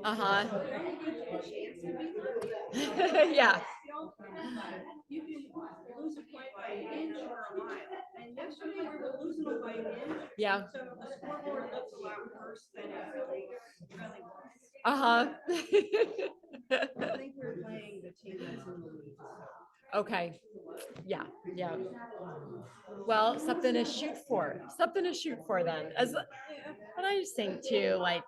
Uh-huh. So it only gives you a chance to be good. Yeah. You can lose a point by an inch or a mile. And yesterday we were losing them by an inch. Yeah. So the scoreboard looks a lot worse than it really was. Uh-huh. I think we're playing the team that's in the lead. Okay. Yeah. Yeah. Well, something to shoot for. Something to shoot for then. But I just think too, like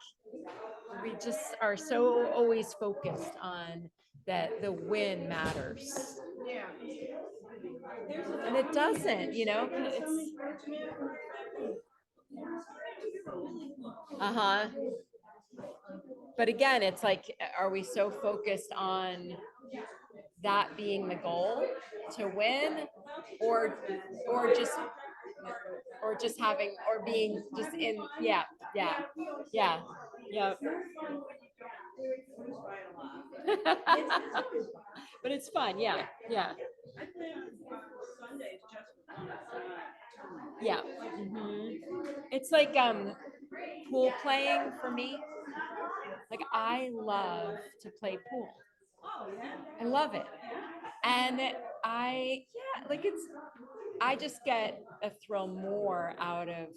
we just are so always focused on that the win matters. Yeah. And it doesn't, it's uh-huh. But again, it's like, are we so focused on that being the goal to win, or just having, or being just in, yeah, yeah, yeah, yeah. But it's fun, yeah, yeah. I play on Sundays just for fun. Yeah. Mhm. It's like pool playing for me. Like I love to play pool. Oh, yeah. I love it. And I just get a thrill more out of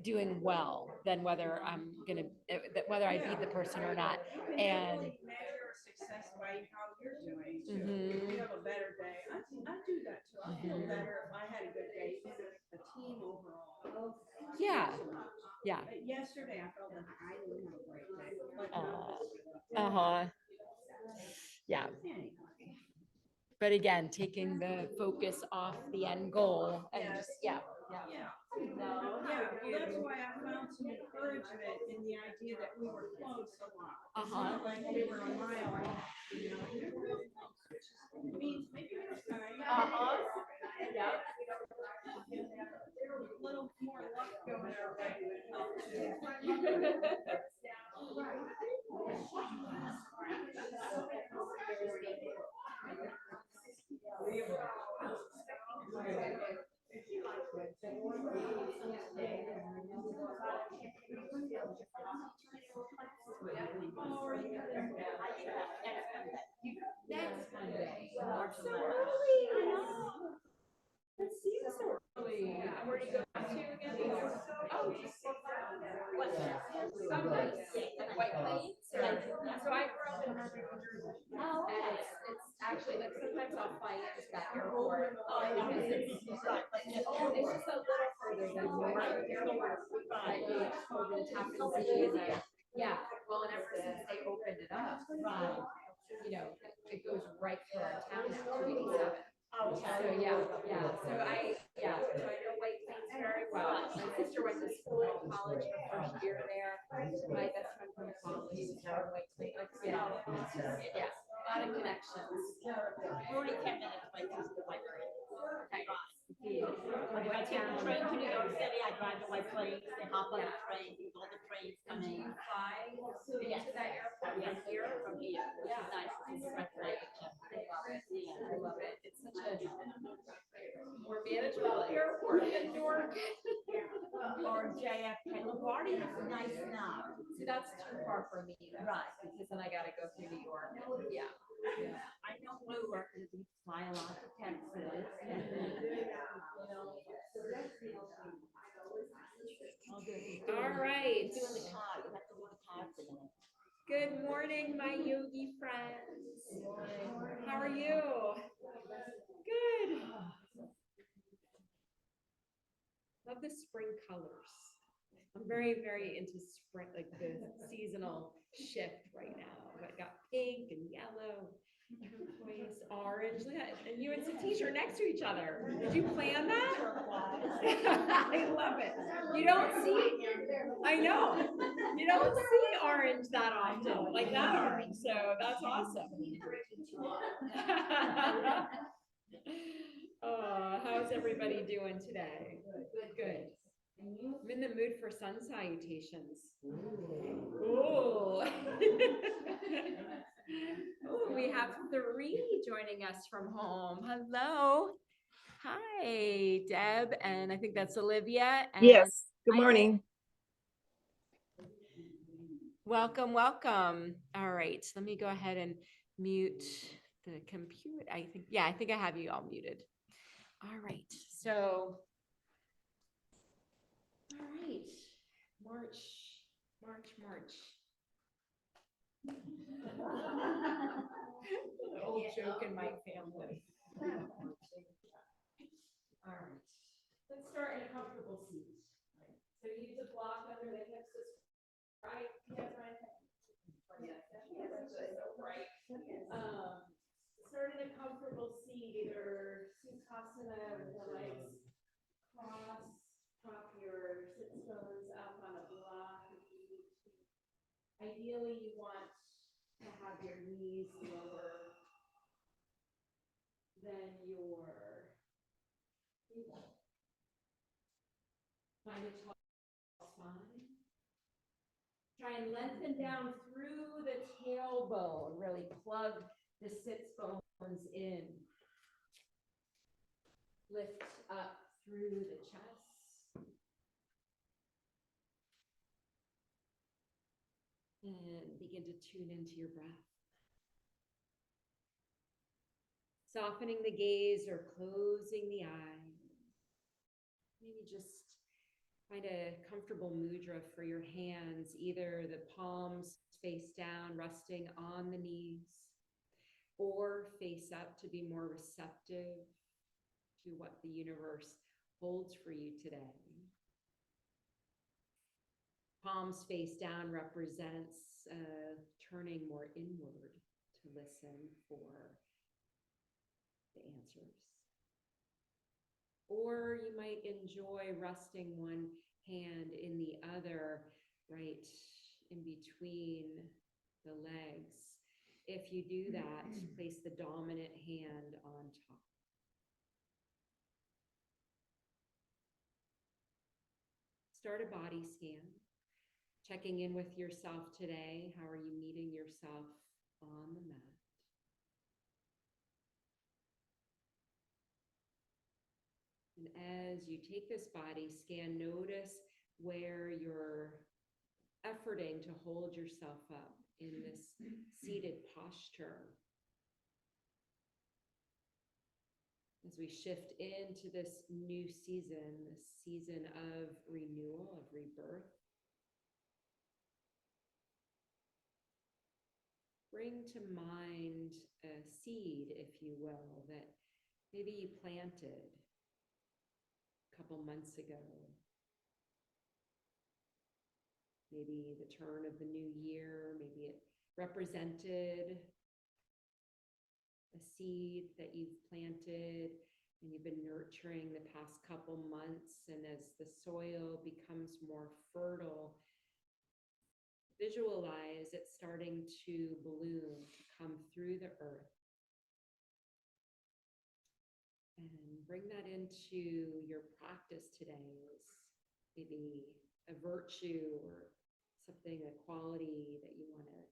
doing well than whether whether I beat the person or not. And Measure success by how you're doing. Mhm. If you have a better day, I do that too. I feel better if I had a good day than the team overall. Yeah. Yeah. Yesterday I felt like I didn't have a great day. Uh-huh. Yeah. But again, taking the focus off the end goal and just, yeah. Yeah. Well, that's why I found some encouragement in the idea that we were close a lot. It's not like we were a mile off. It means maybe next time. Uh-huh. Yeah. A little more luck going our way. Next Monday. March 11th. It seems so early. Where do you go to again? Oh, just what? Oh, nice. White Plains. So I grew up in Northern New Jersey. Oh, and it's actually like sometimes I'll fight at that airport. Oh, I know. It's just a little further than Newark. Over the Tappan Zee and yeah. Well, and ever since they opened it up, it goes right through our town now, 287. So yeah. So I know White Plains very well. My sister went to school, college, her first year there. My best friend from college is from White Plains. A lot of connections. We're only 10 minutes away from the White Plains. Okay. If I take the train to New York City, I drive to White Plains. They hop on the train. All the trains coming. Fly to that airport from here. Yeah, nice. It's recreation. I love it. It's such a more manageable airport than Newark. Or JFK. LaGuardia is nice enough. See, that's too far for me. Right. Because then I got to go through New York. Yeah. I know Newark because we fly a lot to Texas. All right. Doing the talk. You have to do the talk for them. Good morning, my yogi friends. How are you? Good. Love the spring colors. I'm very, very into spring, like the seasonal shift right now. I got pink and yellow, turquoise, orange. Look at it. And you and Satish are next to each other. Did you plan that? I love it. You don't see, I know, you don't see orange that often, like that orange. So that's awesome. How's everybody doing today? Good. I'm in the mood for sun salutations. Ooh. Ooh, we have 3 joining us from home. Hello. Hi, Deb, and I think that's Olivia. And yes. Good morning. Welcome, welcome. All right, let me go ahead and mute the computer. I think I have you all muted. All right, so, all right, March. An old joke in my family. All right, let's start in a comfortable seat. So use a block under the hips, right? Yes, right. Right. Start in a comfortable seat, either Sukhasana with the legs crossed, prop your sit bones up on a block. Ideally, you want to have your knees lower than your feet. Find a tall spine. Try and lengthen down through the tailbone. Really plug the sits bones in. Lift up through the chest. And begin to tune into your breath. Softening the gaze or closing the eyes. Maybe just find a comfortable mudra for your hands, either the palms face down, resting on the knees, or face up to be more receptive to what the universe holds for you today. Palms face down represents turning more inward to listen for the answers. Or you might enjoy resting one hand in the other, right in between the legs. If you do that, place the dominant hand on top. Start a body scan, checking in with yourself today. How are you meeting yourself on the mat? And as you take this body scan, notice where you're efforting to hold yourself up in this seated posture. As we shift into this new season, this season of renewal, of rebirth, bring to mind a seed, if you will, that maybe you planted a couple months ago. Maybe the turn of the new year, maybe it represented a seed that you've planted and you've been nurturing the past couple months. And as the soil becomes more fertile, visualize it starting to bloom, to come through the earth. And bring that into your practice today as maybe a virtue or something, a quality that you want to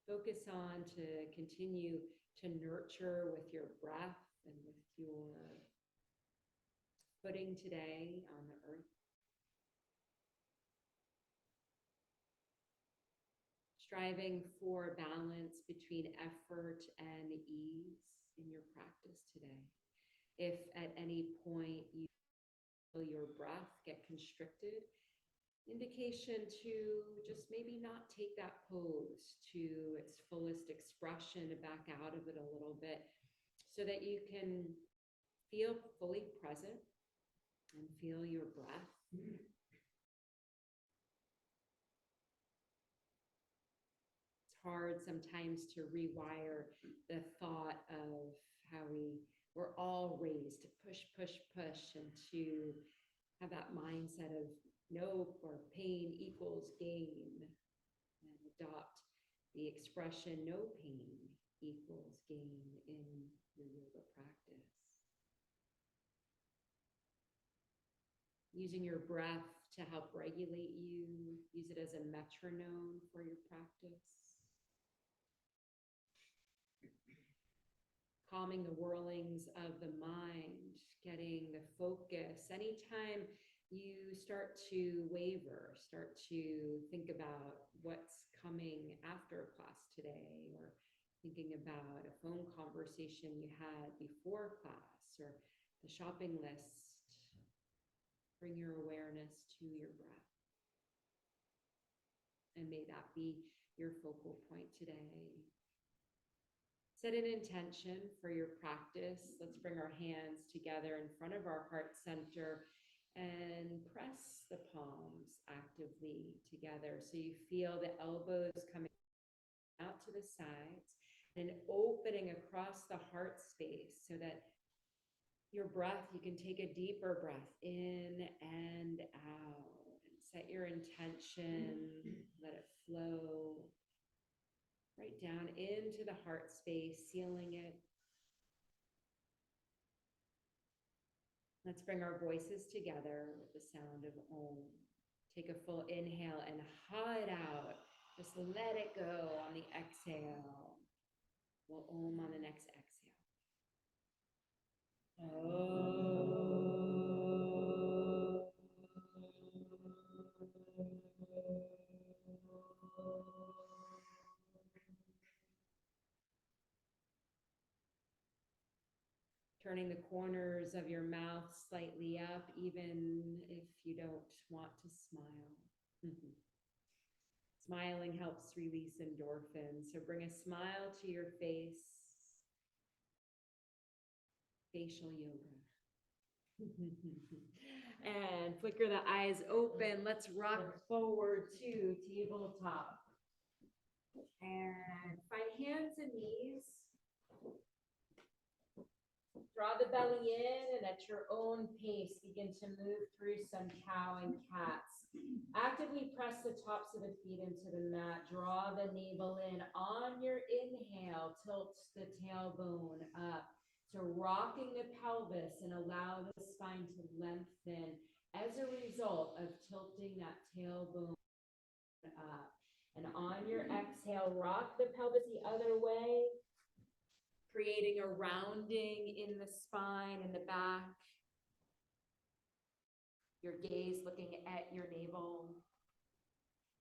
focus on to continue to nurture with your breath and with your footing today on the earth. Striving for balance between effort and ease in your practice today. If at any point you feel your breath get constricted, indication to just maybe not take that pose to its fullest expression, to back out of it a little bit so that you can feel fully present and feel your breath. It's hard sometimes to rewire the thought of how we're all raised to push, push, push, and to have that mindset of no or pain equals gain, and adopt the expression no pain equals gain in your yoga practice. Using your breath to help regulate you, use it as a metronome for your practice. Calming the whirlings of the mind, getting the focus. Anytime you start to waver, start to think about what's coming after class today, or thinking about a phone conversation you had before class, or the shopping list. Bring your awareness to your breath. And may that be your focal point today. Set an intention for your practice. Let's bring our hands together in front of our heart center and press the palms actively together. So you feel the elbows coming out to the sides and opening across the heart space so that your breath, you can take a deeper breath in and out. Set your intention, let it flow right down into the heart space, sealing it. Let's bring our voices together with the sound of Om. Take a full inhale and ha it out. Just let it go on the exhale. We'll Om on the next exhale. Turning the corners of your mouth slightly up, even if you don't want to smile. Smiling helps release endorphins, so bring a smile to your face. Facial yoga. And flicker the eyes open. Let's rock forward to tabletop. And find hands and knees. Draw the belly in, and at your own pace, begin to move through some cow and cats. Actively press the tops of the feet into the mat. Draw the navel in. On your inhale, tilt the tailbone up. So rocking the pelvis and allow the spine to lengthen as a result of tilting that tailbone up. And on your exhale, rock the pelvis the other way, creating a rounding in the spine and the back. Your gaze looking at your navel.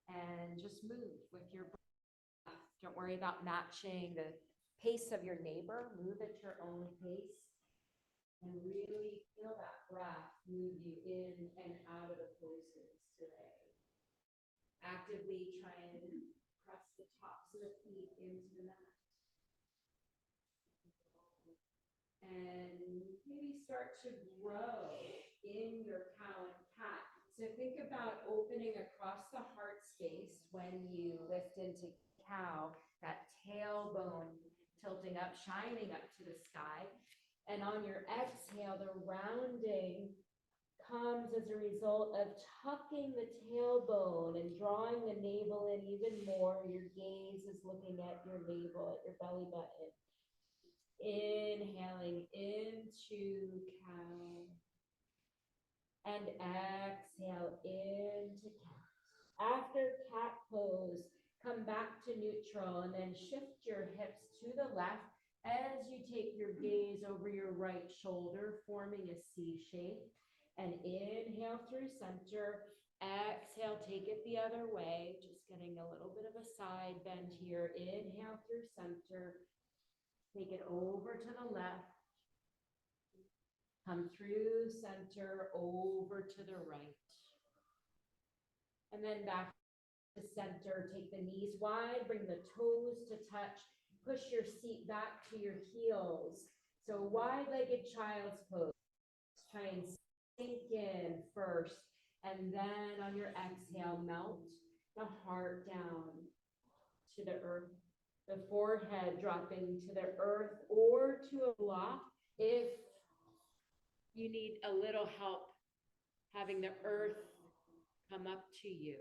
And just move with your breath. Don't worry about matching the pace of your neighbor. Move at your own pace. And really feel that breath move you in and out of the poses today. Actively try and press the tops of the feet into the mat. And maybe start to grow in your cow and cat. So think about opening across the heart space when you lift into cow, that tailbone tilting up, shining up to the sky. And on your exhale, the rounding comes as a result of tucking the tailbone and drawing the navel in even more. Your gaze is looking at your navel, at your belly button. Inhaling into cow. And exhale into cat. After cat pose, come back to neutral and then shift your hips to the left as you take your gaze over your right shoulder, forming a C shape. And inhale through center. Exhale, take it the other way. Just getting a little bit of a side bend here. Inhale through center. Take it over to the left. Come through center, over to the right. And then back to center. Take the knees wide, bring the toes to touch. Push your seat back to your heels. So wide-legged child's pose. Try and sink in first. And then on your exhale, melt the heart down to the earth. The forehead dropping to the earth or to a block if you need a little help having the earth come up to you.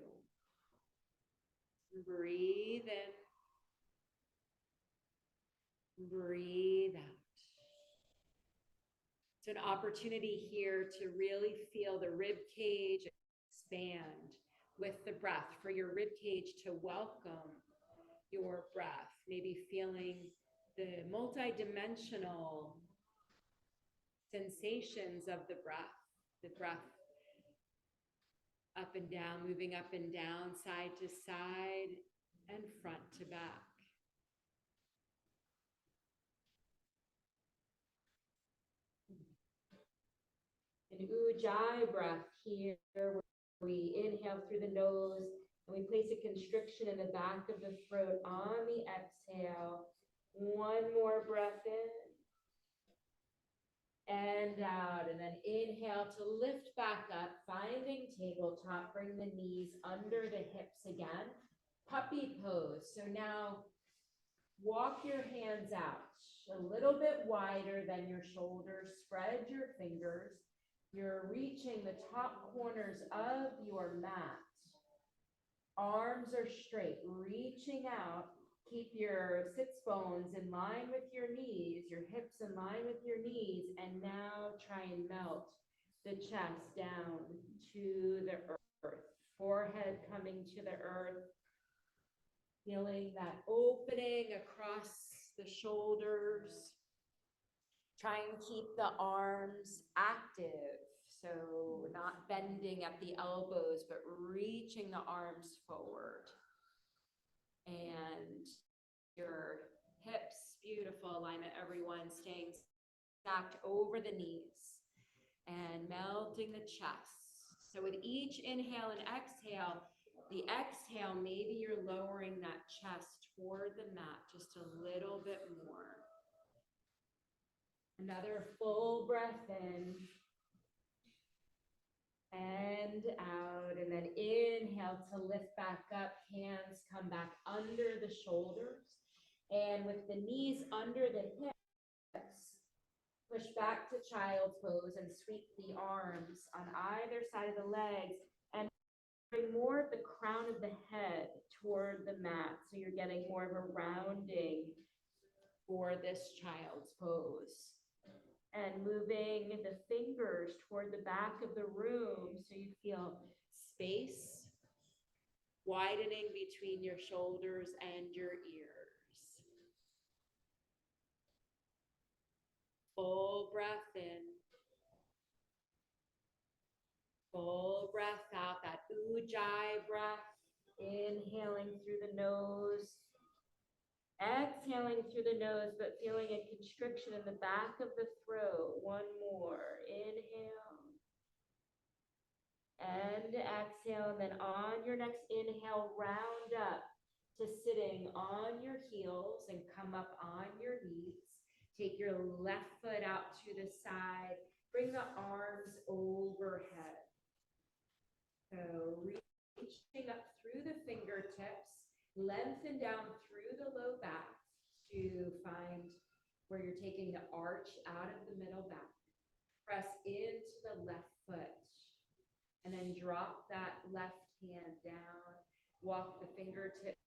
Breathe in. Breathe out. It's an opportunity here to really feel the rib cage expand with the breath, for your rib cage to welcome your breath, maybe feeling the multidimensional sensations of the breath Up and down, moving up and down, side to side, and front to back. An ujjayi breath here, where we inhale through the nose and we place a constriction in the back of the throat on the exhale. One more breath in and out, and then inhale to lift back up, finding tabletop. Bring the knees under the hips again. Puppy pose. So now walk your hands out a little bit wider than your shoulders. Spread your fingers. You're reaching the top corners of your mat. Arms are straight, reaching out. Keep your sits bones in line with your knees, your hips in line with your knees, and now try and melt the chest down to the earth. Forehead coming to the earth. Feeling that opening across the shoulders. Try and keep the arms active. So not bending at the elbows, but reaching the arms forward. And your hips, beautiful alignment, everyone, staying stacked over the knees and melting the chest. So with each inhale and exhale, the exhale, maybe you're lowering that chest toward the mat just a little bit more. Another full breath in and out, and then inhale to lift back up. Hands come back under the shoulders, and with the knees under the hips, push back to child's pose and sweep the arms on either side of the legs and bring more of the crown of the head toward the mat, so you're getting more of a rounding for this child's pose. And moving the fingers toward the back of the room so you feel space widening between your shoulders and your ears. Full breath in. Full breath out, that ujjayi breath. Inhaling through the nose. Exhaling through the nose, but feeling a constriction in the back of the throat. One more. Inhale. And exhale. And then on your next inhale, round up to sitting on your heels and come up on your knees. Take your left foot out to the side. Bring the arms overhead. So reaching up through the fingertips. Lengthen down through the low back to find where you're taking the arch out of the middle back. Press into the left foot and then drop that left hand down. Walk the fingertips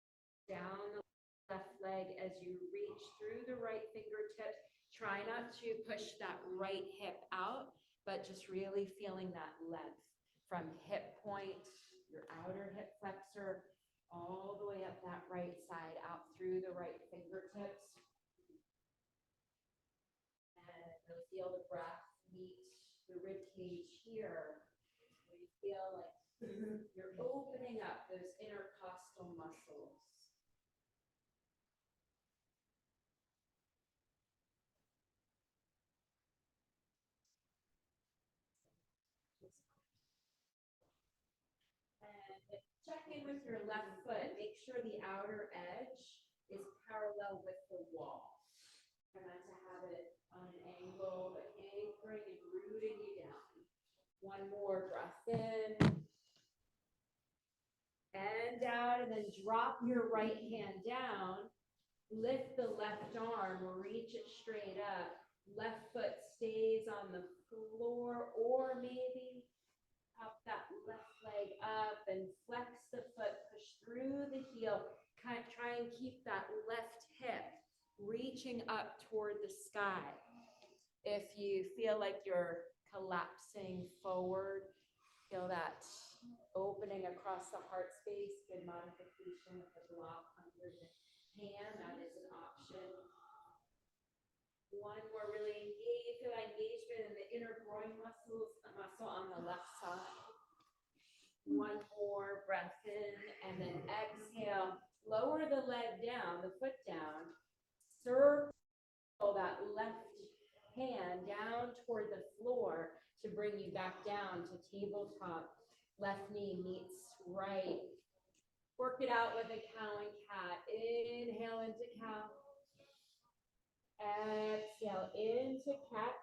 down the left leg as you reach through the right fingertips. Try not to push that right hip out, but just really feeling that length from hip point, your outer hip flexor, all the way up that right side, out through the right fingertips. And you'll feel the breath meet the rib cage here. Where you feel like you're opening up those intercostal muscles. And check in with your left foot. Make sure the outer edge is parallel with the wall. Try not to have it on an angle, but anchoring and rooting you down. One more breath in. And out, and then drop your right hand down. Lift the left arm, reach it straight up. Left foot stays on the floor, or maybe pop that left leg up and flex the foot, push through the heel. Try and keep that left hip reaching up toward the sky. If you feel like you're collapsing forward, feel that opening across the heart space. Good modification of the block under the hand. That is an option. One more, really engage, feel engagement in the inner groin muscles, the muscle on the left side. One more breath in, and then exhale. Lower the leg down, the foot down. Circle that left hand down toward the floor to bring you back down to tabletop. Left knee meets right. Work it out with a cow and cat. Inhale into cow. Exhale into cat.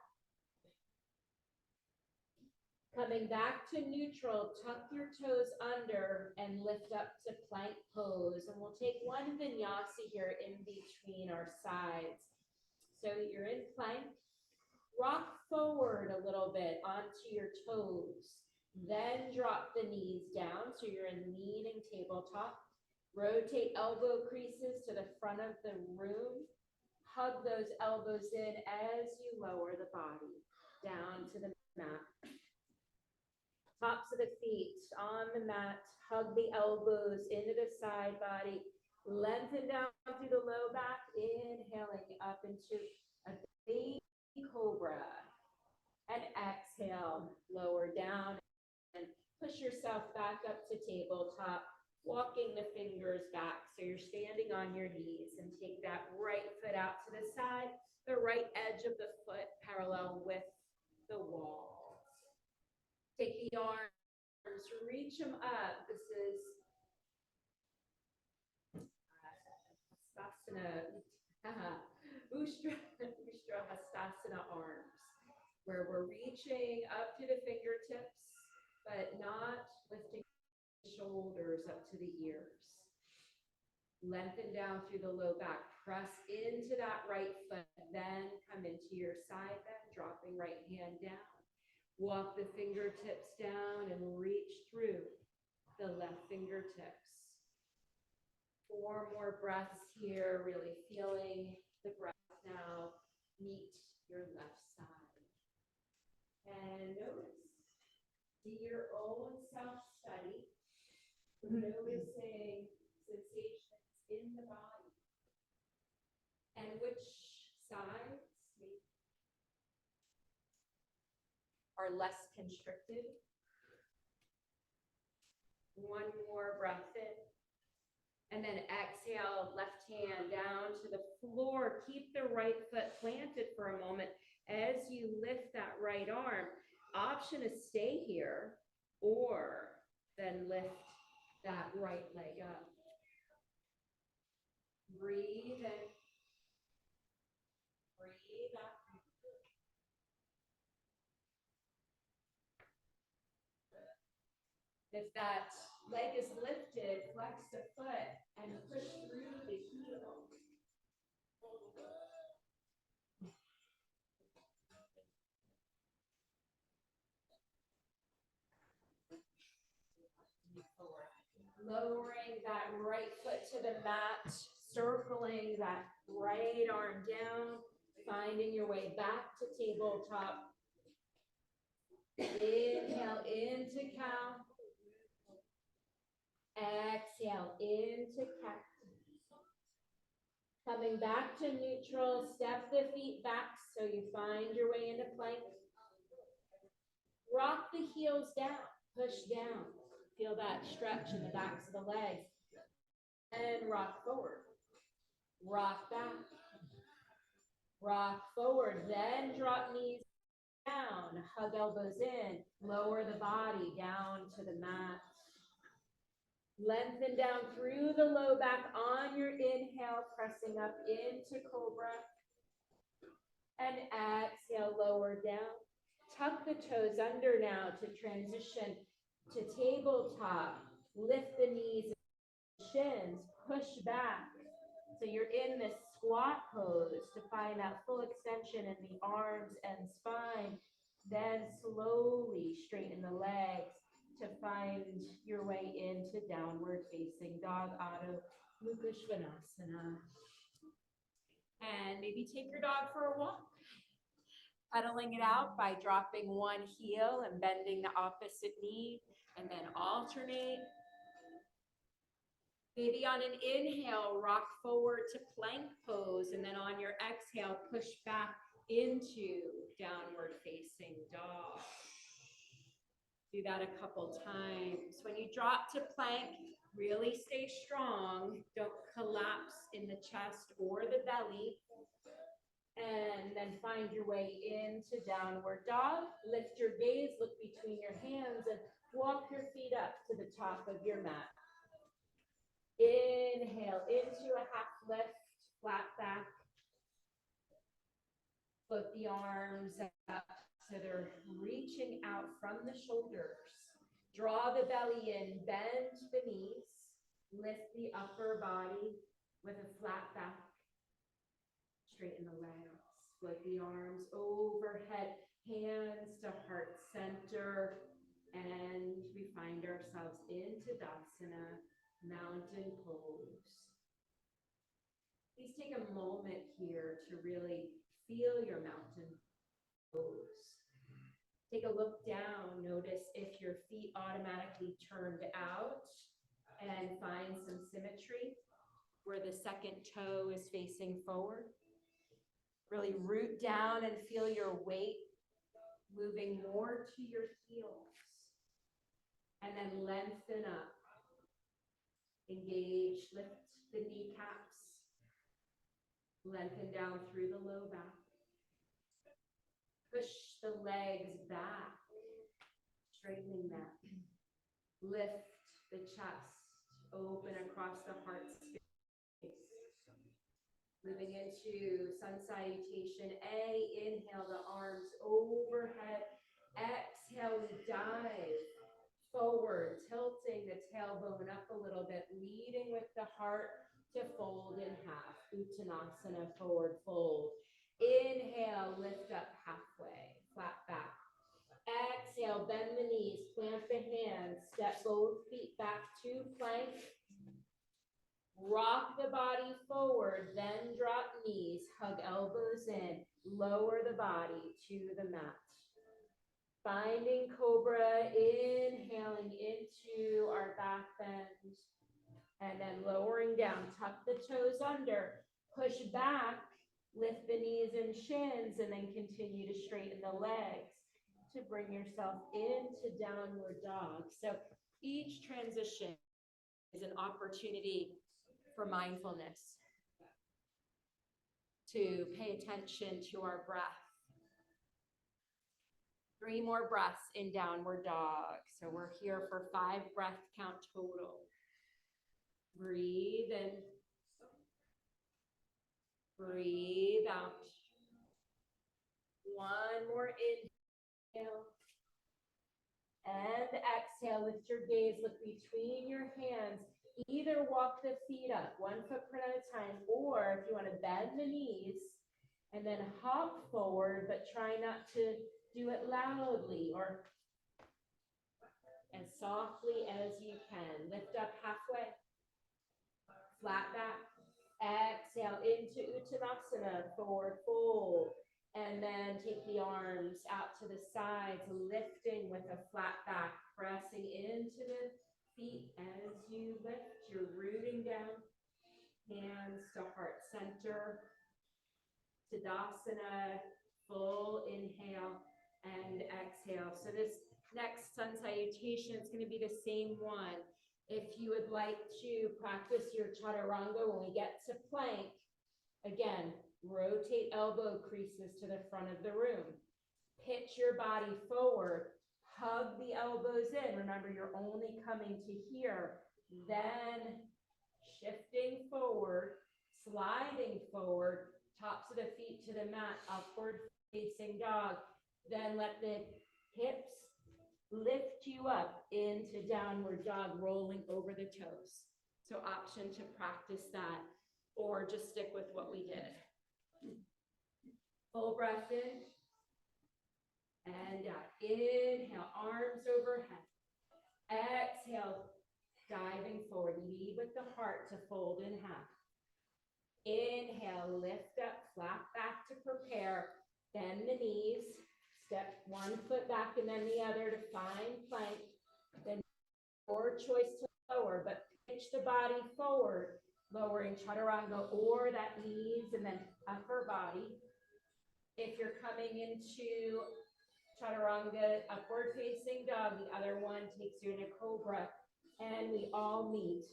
Coming back to neutral, tuck your toes under and lift up to plank pose. And we'll take one vinyasa here in between our sides. So you're in plank. Rock forward a little bit onto your toes. Then drop the knees down so you're in leaning tabletop. Rotate elbow creases to the front of the room. Hug those elbows in as you lower the body down to the mat. Tops of the feet on the mat. Hug the elbows into the side body. Lengthen down through the low back. Inhaling up into a baby cobra. And exhale, lower down and push yourself back up to tabletop, walking the fingers back so you're standing on your knees, and take that right foot out to the side, the right edge of the foot parallel with the wall. Take the arms, reach them up. This is Ustra Hastasana arms, where we're reaching up to the fingertips, but not lifting the shoulders up to the ears. Lengthen down through the low back, press into that right foot, then come into your side bend, dropping right hand down. Walk the fingertips down and reach through the left fingertips. 4 more breaths here, really feeling the breath now meet your left side. And notice, be your own self-study, noticing sensations in the body. And which sides are less constricted. 1 more breath in. And then exhale, left hand down to the floor. Keep the right foot planted for a moment as you lift that right arm. Option is stay here or then lift that right leg up. Breathe in. Breathe out. If that leg is lifted, flex the foot and push through the heel. Lowering that right foot to the mat, circling that right arm down, finding your way back to tabletop. Inhale into cow. Exhale into cat. Coming back to neutral, step the feet back so you find your way into plank. Rock the heels down, push down. Feel that stretch in the backs of the legs. And rock forward. Rock back. Rock forward, then drop knees down, hug elbows in, lower the body down to the mat. Lengthen down through the low back on your inhale, pressing up into cobra. And exhale, lower down. Tuck the toes under now to transition to tabletop. Lift the knees and shins, push back. So you're in this squat pose to find that full extension in the arms and spine. Then slowly straighten the legs to find your way into downward facing dog, Adho Mukha Svanasana. And maybe take your dog for a walk. Pedaling it out by dropping one heel and bending the opposite knee, and then alternate. Maybe on an inhale, rock forward to plank pose, and then on your exhale, push back into downward facing dog. Do that a couple times. When you drop to plank, really stay strong. Don't collapse in the chest or the belly. And then find your way into downward dog. Lift your gaze, look between your hands, and walk your feet up to the top of your mat. Inhale into a half lift, flat back. Float the arms up so they're reaching out from the shoulders. Draw the belly in, bend the knees, lift the upper body with a flat back. Straighten the legs, float the arms overhead, hands to heart center, and we find ourselves in Tadasana, mountain pose. Please take a moment here to really feel your mountain pose. Take a look down, notice if your feet automatically turned out, and find some symmetry where the second toe is facing forward. Really root down and feel your weight moving more to your heels. And then lengthen up. Engage, lift the kneecaps. Lengthen down through the low back. Push the legs back, straightening that. Lift the chest, open across the heart space. Moving into sun salutation A, inhale the arms overhead. Exhale, we dive forward, tilting the tailbone up a little bit, leading with the heart to fold in half. Uttanasana, forward fold. Inhale, lift up halfway, flat back. Exhale, bend the knees, plant the hands, step both feet back to plank. Rock the body forward, then drop knees, hug elbows in, lower the body to the mat. Finding cobra, inhaling into our back bend, and then lowering down, tuck the toes under, push back, lift the knees and shins, and then continue to straighten the legs to bring yourself into downward dog. So each transition is an opportunity for mindfulness, to pay attention to our breath. 3 more breaths in downward dog. So we're here for 5 breath count total. Breathe in. Breathe out. 1 more inhale. And exhale, lift your gaze, look between your hands. Either walk the feet up, 1 footprint at a time, or if you want to bend the knees and then hop forward, but try not to do it loudly or as softly as you can. Lift up halfway, flat back. Exhale into Uttanasana, forward fold. And then take the arms out to the sides, lifting with a flat back, pressing into the feet as you lift. You're rooting down, hands to heart center. Tadasana, full inhale and exhale. So this next sun salutation is going to be the same one. If you would like to practice your chaturanga when we get to plank, again, rotate elbow creases to the front of the room. Pitch your body forward. Hug the elbows in. Remember, you're only coming to here. Then shifting forward, sliding forward, tops of the feet to the mat, upward facing dog. Then let the hips lift you up into downward dog, rolling over the toes. So option to practice that or just stick with what we did. Full breath in and out. Inhale, arms overhead. Exhale, diving forward. Lead with the heart to fold in half. Inhale, lift up, flat back to prepare. Bend the knees. Step 1 foot back and then the other to find plank. Then your choice to lower, but pitch the body forward, lowering chaturanga or that knees and then upper body. If you're coming into chaturanga, upward facing dog. The other one takes you into cobra. And we all meet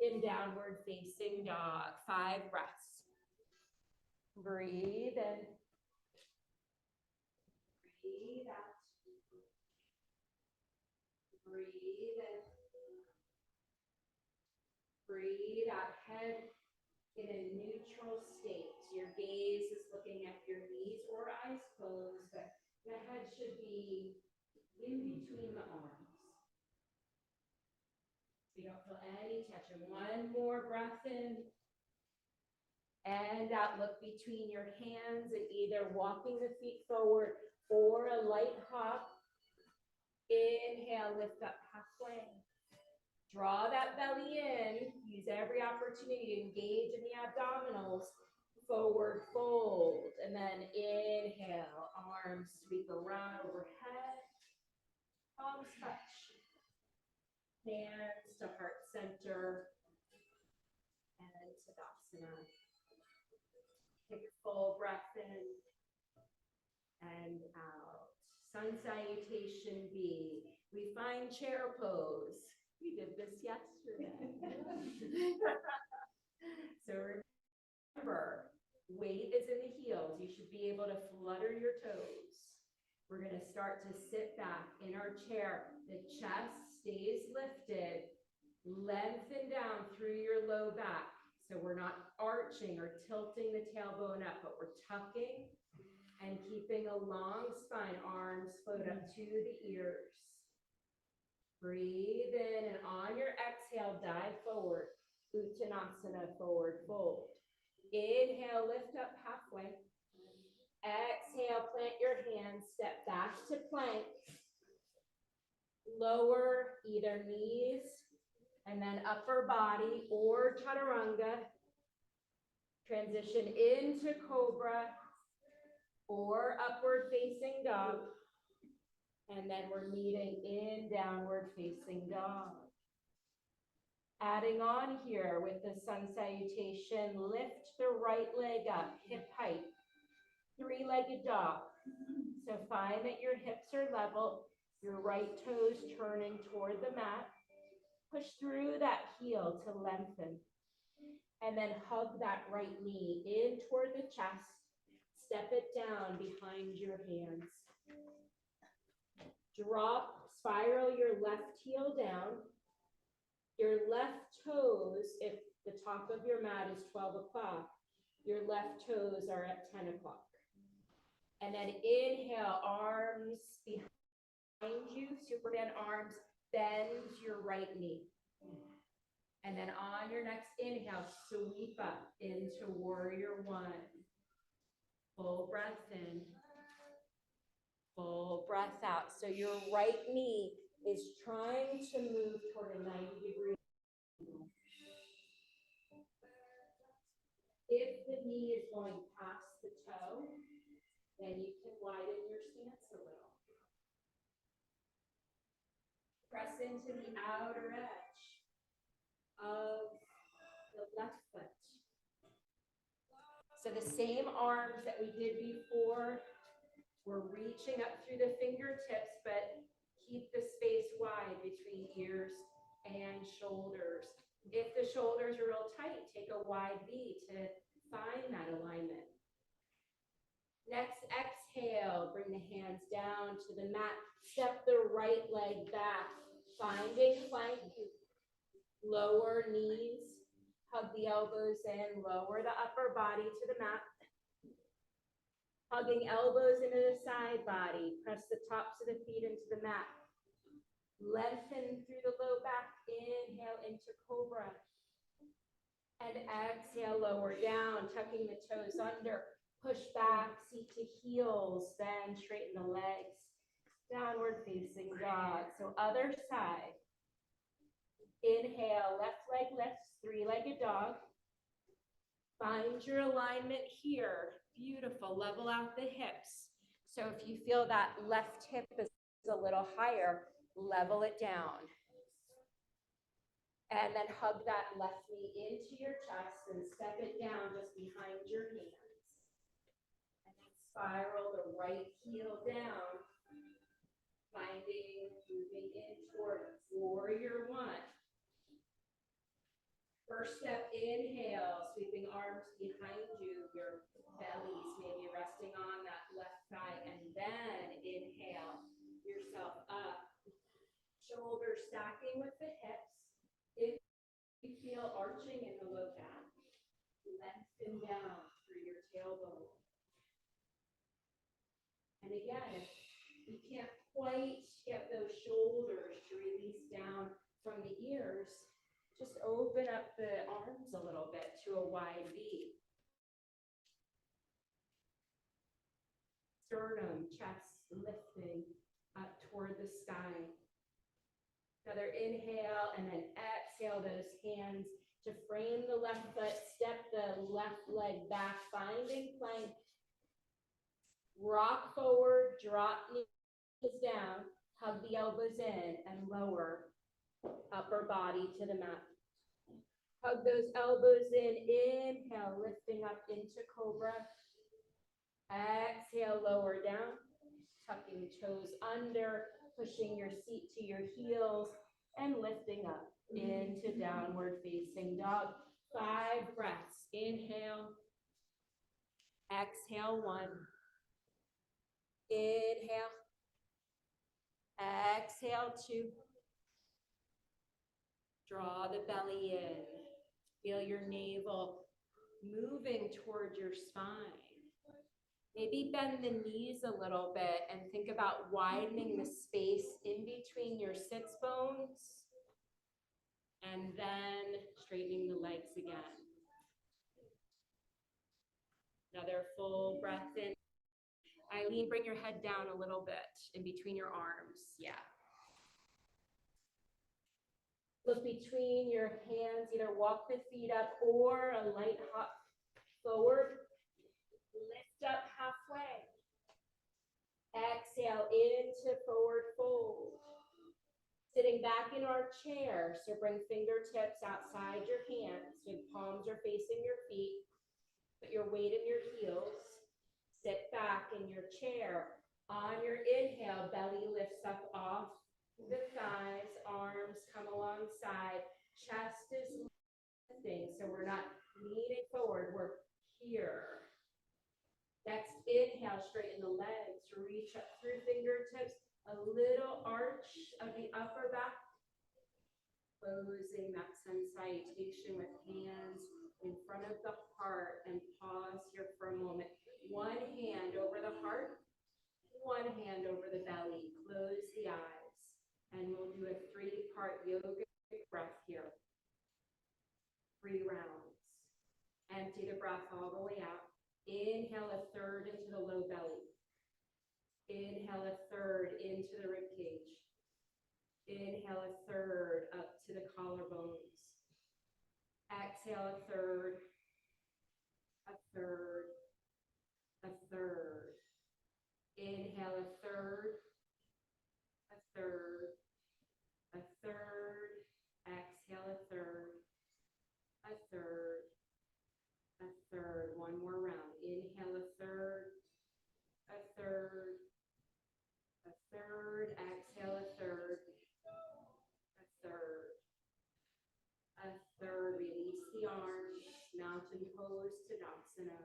in downward facing dog. 5 breaths. Breathe in. Breathe out. Breathe in. Breathe out. Head in a neutral state. Your gaze is looking at your knees or eyes closed, but the head should be in between the arms. So you don't feel any tension. One more breath in. And out, look between your hands and either walking the feet forward or a light hop. Inhale, lift up halfway. Draw that belly in. Use every opportunity to engage in the abdominals. Forward fold. And then inhale, arms sweep around overhead. Palms touch. Hands to heart center. And Tadasana. Take a full breath in and out. Sun salutation B. We find chair pose. We did this yesterday. So remember, weight is in the heels. You should be able to flutter your toes. We're going to start to sit back in our chair. The chest stays lifted. Lengthen down through your low back. So we're not arching or tilting the tailbone up, but we're tucking and keeping a long spine. Arms float up to the ears. Breathe in, and on your exhale, dive forward. Uttanasana, forward fold. Inhale, lift up halfway. Exhale, plant your hands, step back to plank. Lower either knees and then upper body or chaturanga. Transition into cobra or upward facing dog. And then we're meeting in downward facing dog. Adding on here with the sun salutation, lift the right leg up, hip height, 3-legged dog. So find that your hips are level, your right toes turning toward the mat. Push through that heel to lengthen. And then hug that right knee in toward the chest. Step it down behind your hands. Drop, spiral your left heel down. Your left toes, if the top of your mat is 12 o'clock, your left toes are at 10 o'clock. And then inhale, arms behind you, Superman arms, bend your right knee. And then on your next inhale, sweep up into warrior one. Full breath in. Full breath out. So your right knee is trying to move toward a 90-degree angle. If the knee is going past the toe, then you can widen your stance a little. Press into the outer edge of the left foot. So the same arms that we did before, we're reaching up through the fingertips, but keep the space wide between ears and shoulders. If the shoulders are real tight, take a wide V to find that alignment. Next, exhale, bring the hands down to the mat. Step the right leg back, finding plank. Lower knees, hug the elbows in, lower the upper body to the mat. Hugging elbows into the side body, press the tops of the feet into the mat. Lengthen through the low back, inhale into cobra. And exhale, lower down, tucking the toes under. Push back, seat to heels, then straighten the legs. Downward facing dog. So other side. Inhale, left leg lifts, 3-legged dog. Find your alignment here. Beautiful, level out the hips. So if you feel that left hip is a little higher, level it down. And then hug that left knee into your chest and step it down just behind your hands. And then Spiral the right heel down, finding, moving in toward warrior one. First step, inhale, sweeping arms behind you, your bellies maybe resting on that left thigh, and then inhale yourself up. Shoulders stacking with the hips. If you feel arching in the low back, lengthen down through your tailbone. And again, if you can't quite get those shoulders to release down from the ears, just open up the arms a little bit to a wide V. Sternum, chest lifting up toward the sky. Another inhale and then exhale those hands to frame the left foot, step the left leg back, finding plank. Rock forward, drop knees down, hug the elbows in and lower upper body to the mat. Hug those elbows in, inhale, lifting up into cobra. Exhale, lower down, tucking toes under, pushing your seat to your heels and lifting up into downward facing dog. 5 breaths. Inhale. Exhale, 1. Inhale. Exhale, 2. Draw the belly in. Feel your navel moving toward your spine. Maybe bend the knees a little bit and think about widening the space in between your sits bones and then straightening the legs again. Another full breath in. Eileen, bring your head down a little bit in between your arms. Yeah. Look between your hands, either walk the feet up or a light hop forward. Lift up halfway. Exhale into forward fold. Sitting back in our chair, so bring fingertips outside your hands, so palms are facing your feet. Put your weight in your heels. Sit back in your chair. On your inhale, belly lifts up off the thighs, arms come alongside, chest is lifting, so we're not leaning forward, we're here. Next, inhale, straighten the legs, reach up through fingertips, a little arch of the upper back, closing that sun salutation with hands in front of the heart, and pause here for a moment. One hand over the heart, one hand over the belly, close the eyes, and we'll do a 3-part yogic breath here. 3 rounds. Empty the breath all the way out. Inhale a third into the low belly. Inhale a third into the rib cage. Inhale a third up to the collarbones. Exhale a third, a third, a third. Inhale a third, a third, a third. Exhale a third, a third, a third. One more round. Inhale a third, a third, a third. Exhale a third, a third, a third. Release the arms. Mountain pose to Tadasana.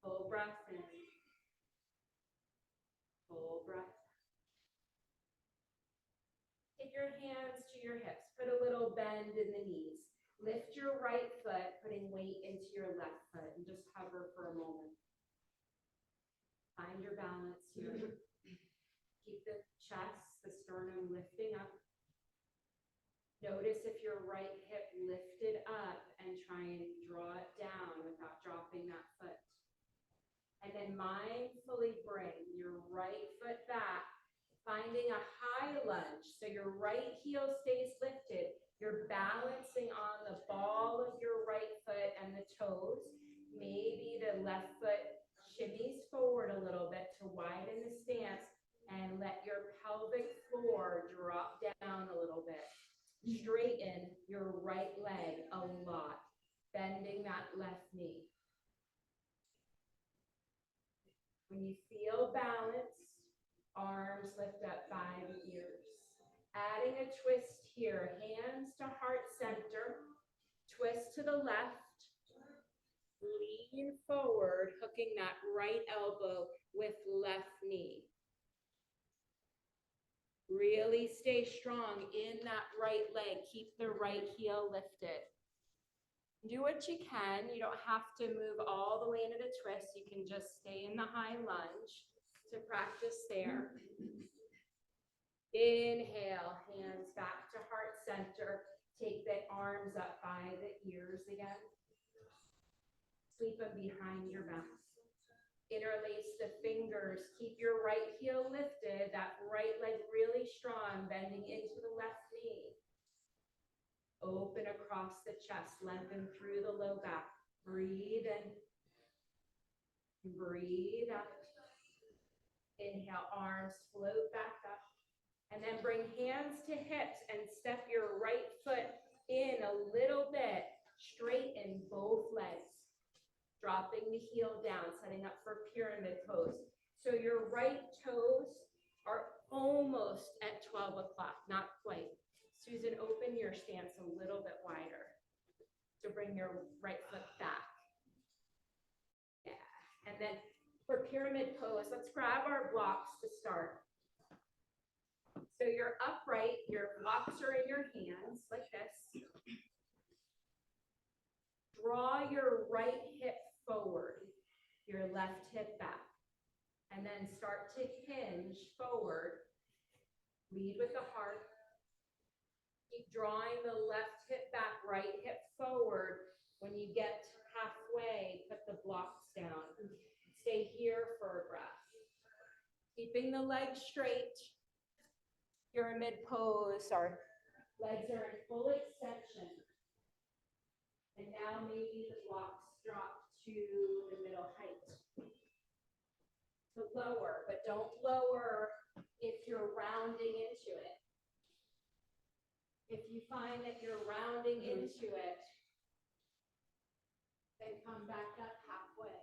Full breath in. Full breath. Take your hands to your hips. Put a little bend in the knees. Lift your right foot, putting weight into your left foot, and just hover for a moment. Find your balance here. Keep the chest, the sternum lifting up. Notice if your right hip lifted up and try and draw it down without dropping that foot. And then mindfully bring your right foot back, finding a high lunge. So your right heel stays lifted. You're balancing on the ball of your right foot and the toes. Maybe the left foot shimmies forward a little bit to widen the stance, and let your pelvic floor drop down a little bit. Straighten your right leg a lot, bending that left knee. When you feel balanced, arms lift up by the ears. Adding a twist here, hands to heart center, twist to the left, lean forward, hooking that right elbow with left knee. Really stay strong in that right leg. Keep the right heel lifted. Do what you can. You don't have to move all the way into the twist. You can just stay in the high lunge to practice there. Inhale, hands back to heart center. Take the arms up by the ears again. Sweep them behind your back. Interlace the fingers. Keep your right heel lifted. That right leg really strong, bending into the left knee. Open across the chest, lengthen through the low back. Breathe in. Breathe out. Inhale, arms float back up. And then bring hands to hips and step your right foot in a little bit. Straighten both legs. Dropping the heel down, setting up for pyramid pose. So your right toes are almost at 12 o'clock, not quite. Susan, open your stance a little bit wider to bring your right foot back. Yeah, and then for pyramid pose, let's grab our blocks to start. So you're upright, your blocks are in your hands like this. Draw your right hip forward, your left hip back, and then start to hinge forward. Lead with the heart. Keep drawing the left hip back, right hip forward. When you get halfway, put the blocks down. Stay here for a breath. Keeping the legs straight. Pyramid pose, our legs are in full extension. And now maybe the blocks drop to the middle height. To lower, but don't lower if you're rounding into it. If you find that you're rounding into it, then come back up halfway.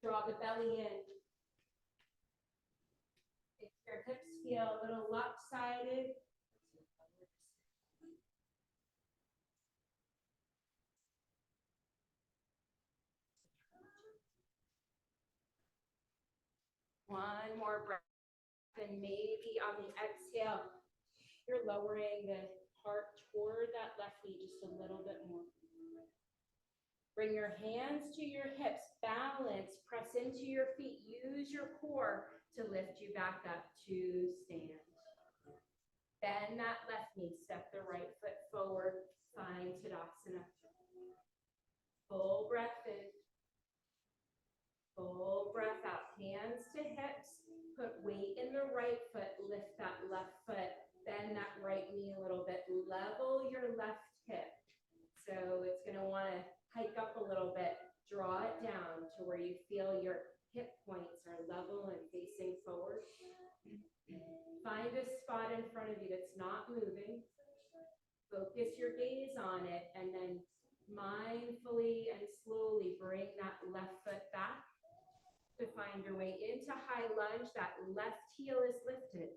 Draw the belly in. If your hips feel a little lopsided, one more breath, and maybe on the exhale, you're lowering the heart toward that left knee just a little bit more. Bring your hands to your hips, balance, press into your feet, use your core to lift you back up to stand. Bend that left knee, step the right foot forward, find Tadasana. Full breath in. Full breath out, hands to hips, put weight in the right foot, lift that left foot, bend that right knee a little bit, level your left hip. So it's gonna wanna hike up a little bit, draw it down to where you feel your hip points are level and facing forward. Find a spot in front of you that's not moving. Focus your gaze on it and then mindfully and slowly bring that left foot back to find your way into high lunge. That left heel is lifted.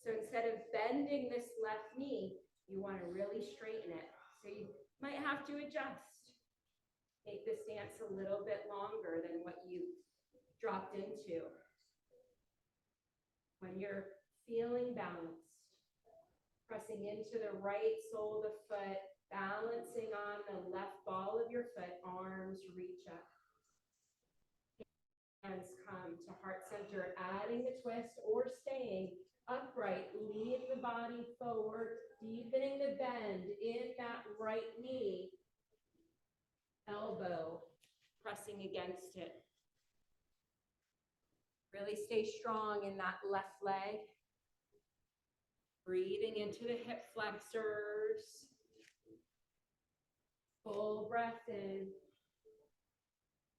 So instead of bending this left knee, you want to really straighten it. So you might have to adjust. Make the stance a little bit longer than what you dropped into. When you're feeling balanced, pressing into the right sole of the foot, balancing on the left ball of your foot, arms reach up. Hands come to heart center, adding the twist or staying upright. Lead the body forward, deepening the bend in that right knee. Elbow pressing against it. Really stay strong in that left leg. Breathing into the hip flexors. Full breath in.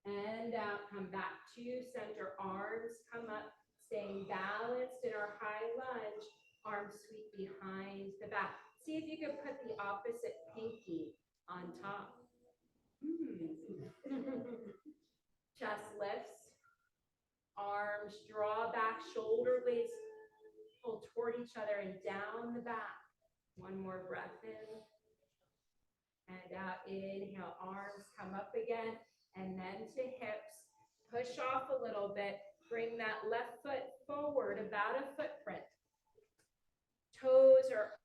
and out, come back to center, arms come up, staying balanced in our high lunge, arms sweep behind the back. See if you can put the opposite pinky on top. Chest lifts, arms draw back, shoulder blades pull toward each other and down the back. One more breath in and out. Inhale, arms come up again and then to hips. Push off a little bit. Bring that left foot forward about a footprint. Toes are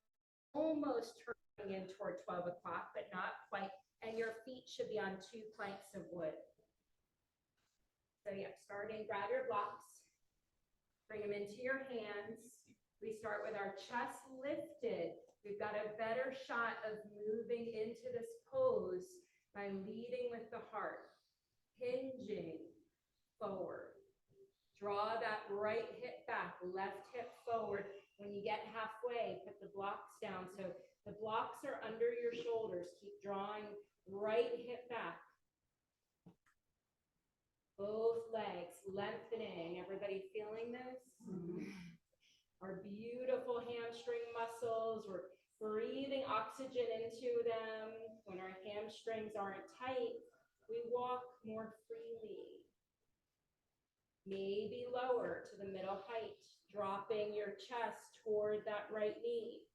almost turning in toward 12 o'clock, but not quite. And your feet should be on 2 planks of wood. So yeah, starting, grab your blocks. Bring them into your hands. We start with our chest lifted. We've got a better shot of moving into this pose by leading with the heart, hinging forward. Draw that right hip back, left hip forward. When you get halfway, put the blocks down. So the blocks are under your shoulders. Keep drawing right hip back. Both legs lengthening. Everybody feeling this? Our beautiful hamstring muscles. We're breathing oxygen into them. When our hamstrings aren't tight, we walk more freely. Maybe lower to the middle height, dropping your chest toward that right knee.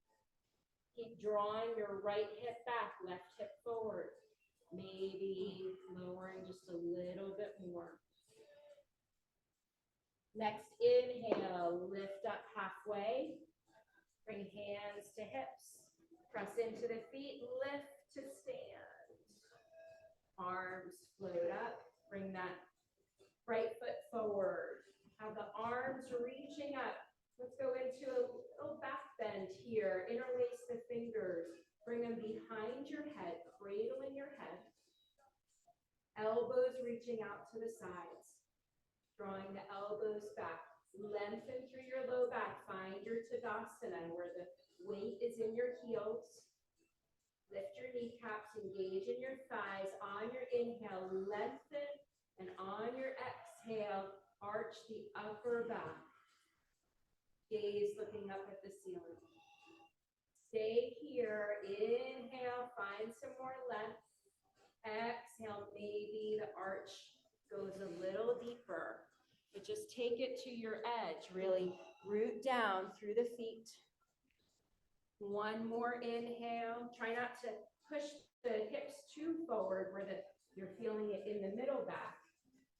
Keep drawing your right hip back, left hip forward. Maybe lowering just a little bit more. Next, inhale, lift up halfway. Bring hands to hips. Press into the feet, lift to stand. Arms float up. Bring that right foot forward. Have the arms reaching up. Let's go into a little back bend here. Interlace the fingers. Bring them behind your head, cradling your head. Elbows reaching out to the sides. Drawing the elbows back. Lengthen through your low back. Find your Tadasana where the weight is in your heels. Lift your kneecaps, engage in your thighs. On your inhale, lengthen. And on your exhale, arch the upper back. Gaze looking up at the ceiling. Stay here. Inhale, find some more length. Exhale, maybe the arch goes a little deeper. But just take it to your edge. Really root down through the feet. One more inhale. Try not to push the hips too forward where you're feeling it in the middle back.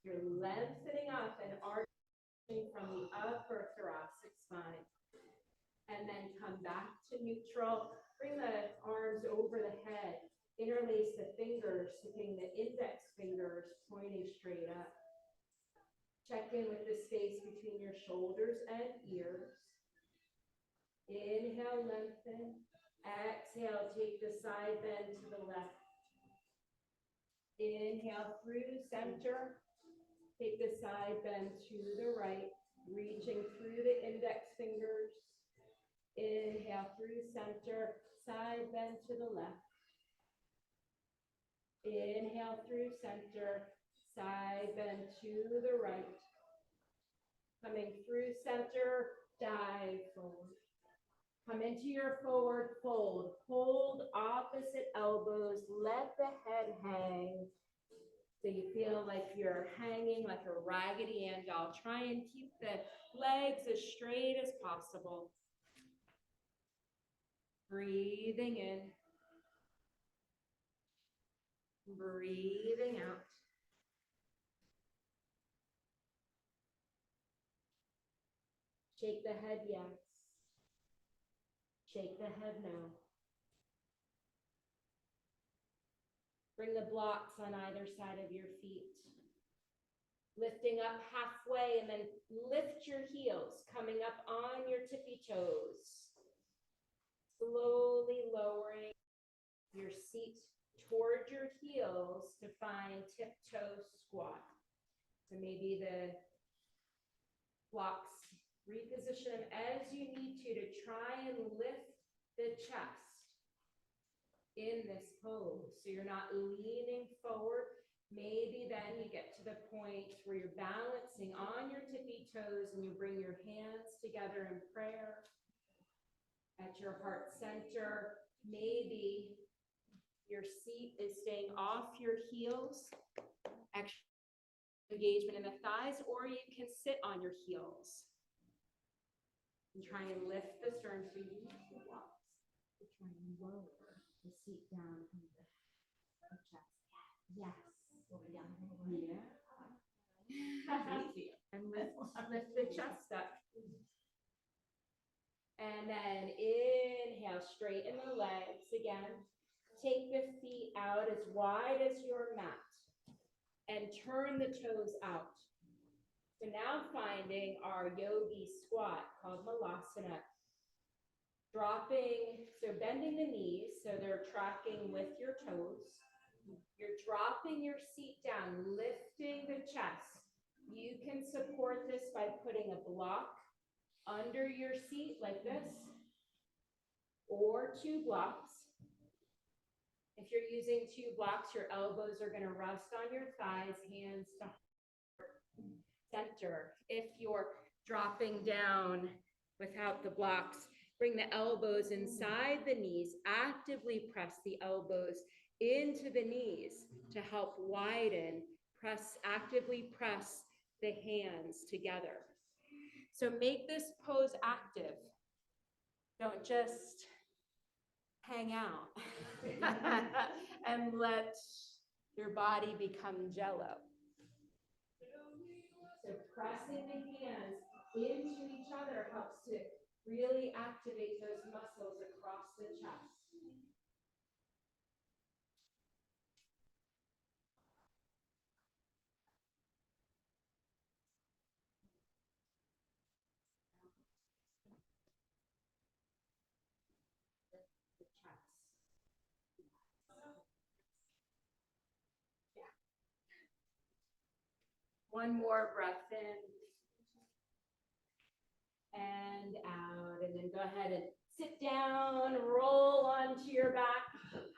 You're lengthening up and arching from the upper thoracic spine. And then come back to neutral. Bring the arms over the head. Interlace the fingers, keeping the index fingers pointing straight up. Check in with the space between your shoulders and ears. Inhale, lengthen. Exhale, take the side bend to the left. Inhale through center. Take the side bend to the right, reaching through the index fingers. Inhale through center, side bend to the left. Inhale through center, side bend to the right. Coming through center, dive forward. Come into your forward fold. Hold opposite elbows. Let the head hang. So you feel like you're hanging like a Raggedy Ann doll. Try and keep the legs as straight as possible. Breathing in. Breathing out. Shake the head, yes. Shake the head, no. Bring the blocks on either side of your feet. Lifting up halfway and then lift your heels, coming up on your tippy toes. Slowly lowering your seat toward your heels to find tiptoe squat. So maybe the blocks, reposition them as you need to try and lift the chest in this pose. So you're not leaning forward, Maybe then you get to the point where you're balancing on your tippy toes and you bring your hands together in prayer at your heart center. Maybe your seat is staying off your heels, extra engagement in the thighs, or you can sit on your heels and try and lift the sternum so you use the blocks to try and lower the seat down from the chest. Yes. Yeah. And lift the chest up. And then inhale, straighten the legs again. Take the feet out as wide as your mat and turn the toes out. So now finding our yogi squat called Malasana. Dropping, so bending the knees so they're tracking with your toes. You're dropping your seat down, lifting the chest. You can support this by putting a block under your seat like this, or 2 blocks. If you're using 2 blocks, your elbows are going to rest on your thighs, hands to center. If you're dropping down without the blocks, bring the elbows inside the knees, actively press the elbows into the knees to help widen, actively press the hands together. So make this pose active. Don't just hang out and let your body become jello. So pressing the hands into each other helps to really activate those muscles across the chest. The chest. Yeah. One more breath in and out, and then go ahead and sit down, roll onto your back,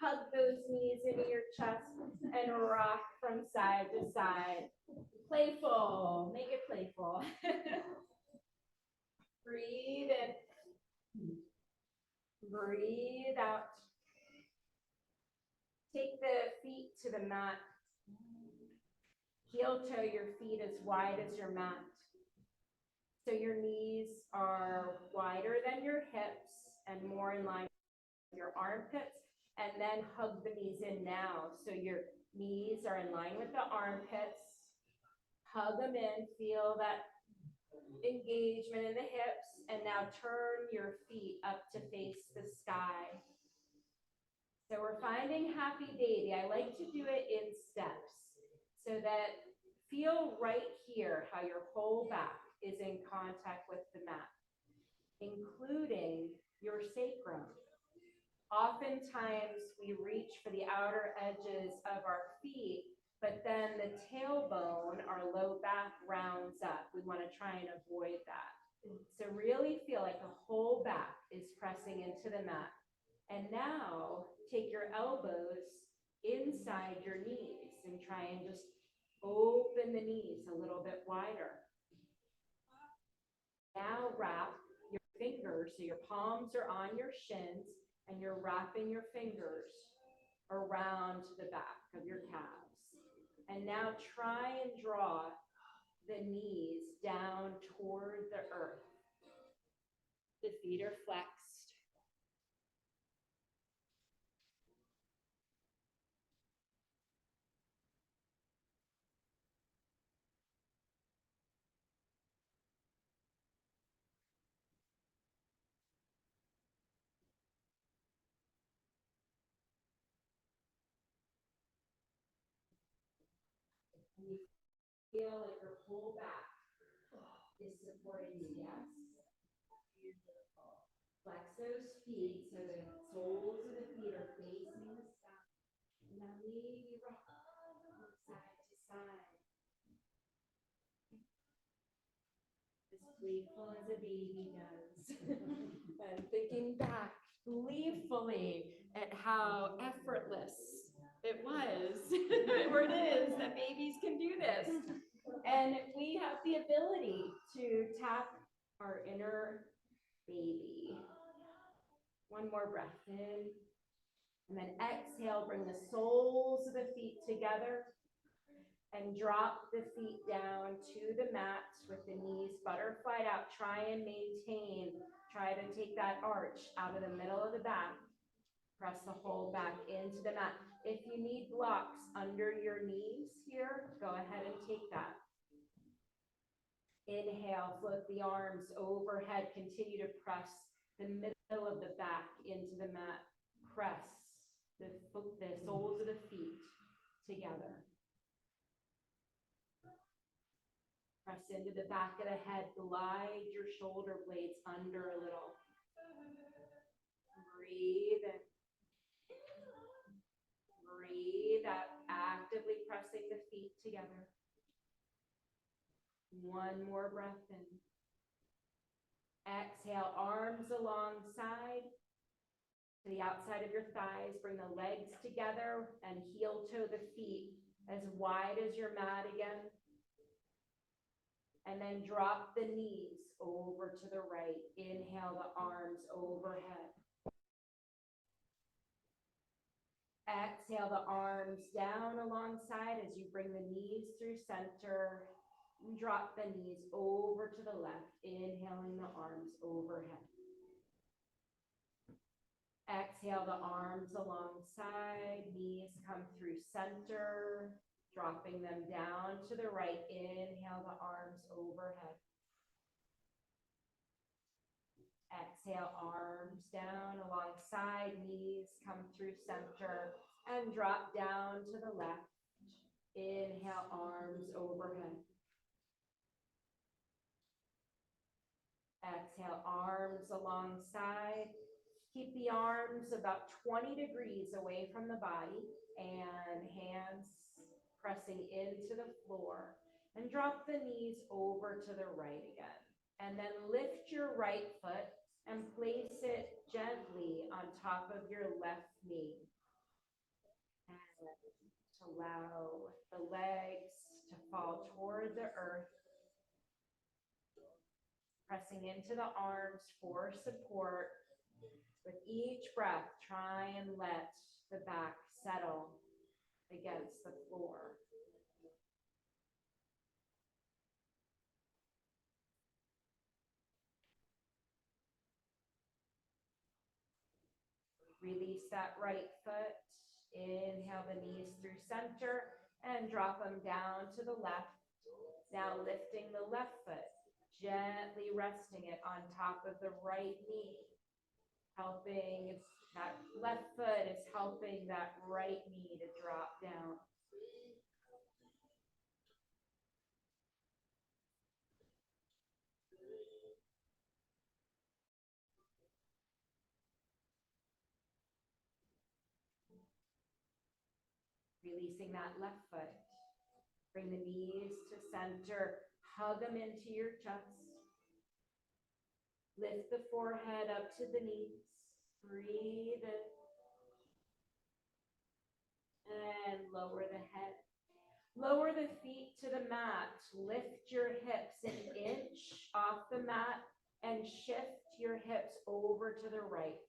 hug those knees into your chest, and rock from side to side. Playful, make it playful. Breathe in, breathe out. Take the feet to the mat. Heel toe your feet as wide as your mat. So your knees are wider than your hips and more in line with your armpits. And then hug the knees in now. So your knees are in line with the armpits. Hug them in, feel that engagement in the hips. And now turn your feet up to face the sky. So we're finding happy baby. I like to do it in steps so that feel right here how your whole back is in contact with the mat, including your sacrum. Oftentimes we reach for the outer edges of our feet, but then the tailbone, our low back, rounds up. We want to try and avoid that. So really feel like the whole back is pressing into the mat. And now take your elbows inside your knees and try and just open the knees a little bit wider. Now wrap your fingers, so your palms are on your shins, and you're wrapping your fingers around the back of your calves. And now try and draw the knees down toward the earth. The feet are flexed. And you feel like your whole back is supporting you, yes? Beautiful. Flex those feet so the soles of the feet are facing the sky. And now maybe rock from side to side. As playful as a baby does. And thinking back gleefully at how effortless It was, or it is, that babies can do this. And we have the ability to tap our inner baby. One more breath in. And then exhale, bring the soles of the feet together and drop the feet down to the mat with the knees butterflied out. Try and maintain, try to take that arch out of the middle of the back. Press the whole back into the mat. If you need blocks under your knees here, go ahead and take that. Inhale, float the arms overhead. Continue to press the middle of the back into the mat. Press the soles of the feet together. Press into the back of the head. Glide your shoulder blades under a little. Breathe in. Breathe out, actively pressing the feet together. One more breath in. Exhale, arms alongside to the outside of your thighs. Bring the legs together and heel toe the feet as wide as your mat again. And then drop the knees over to the right. Inhale the arms overhead. Exhale the arms down alongside as you bring the knees through center. And drop the knees over to the left, inhaling the arms overhead. Exhale the arms alongside, knees come through center, dropping them down to the right. Inhale the arms overhead. Exhale, arms down alongside, knees come through center and drop down to the left. Inhale, arms overhead. Exhale, arms alongside. Keep the arms about 20 degrees away from the body and hands pressing into the floor. And drop the knees over to the right again. And then lift your right foot and place it gently on top of your left knee. And allow the legs to fall toward the earth. Pressing into the arms for support. With each breath, try and let the back settle against the floor. Release that right foot. Inhale the knees through center and drop them down to the left. Now lifting the left foot. Gently resting it on top of the right knee, helping that left foot is helping that right knee to drop down. Releasing that left foot. Bring the knees to center. Hug them into your chest. Lift the forehead up to the knees. Breathe in. And lower the head. Lower the feet to the mat. Lift your hips an inch off the mat and shift your hips over to the right.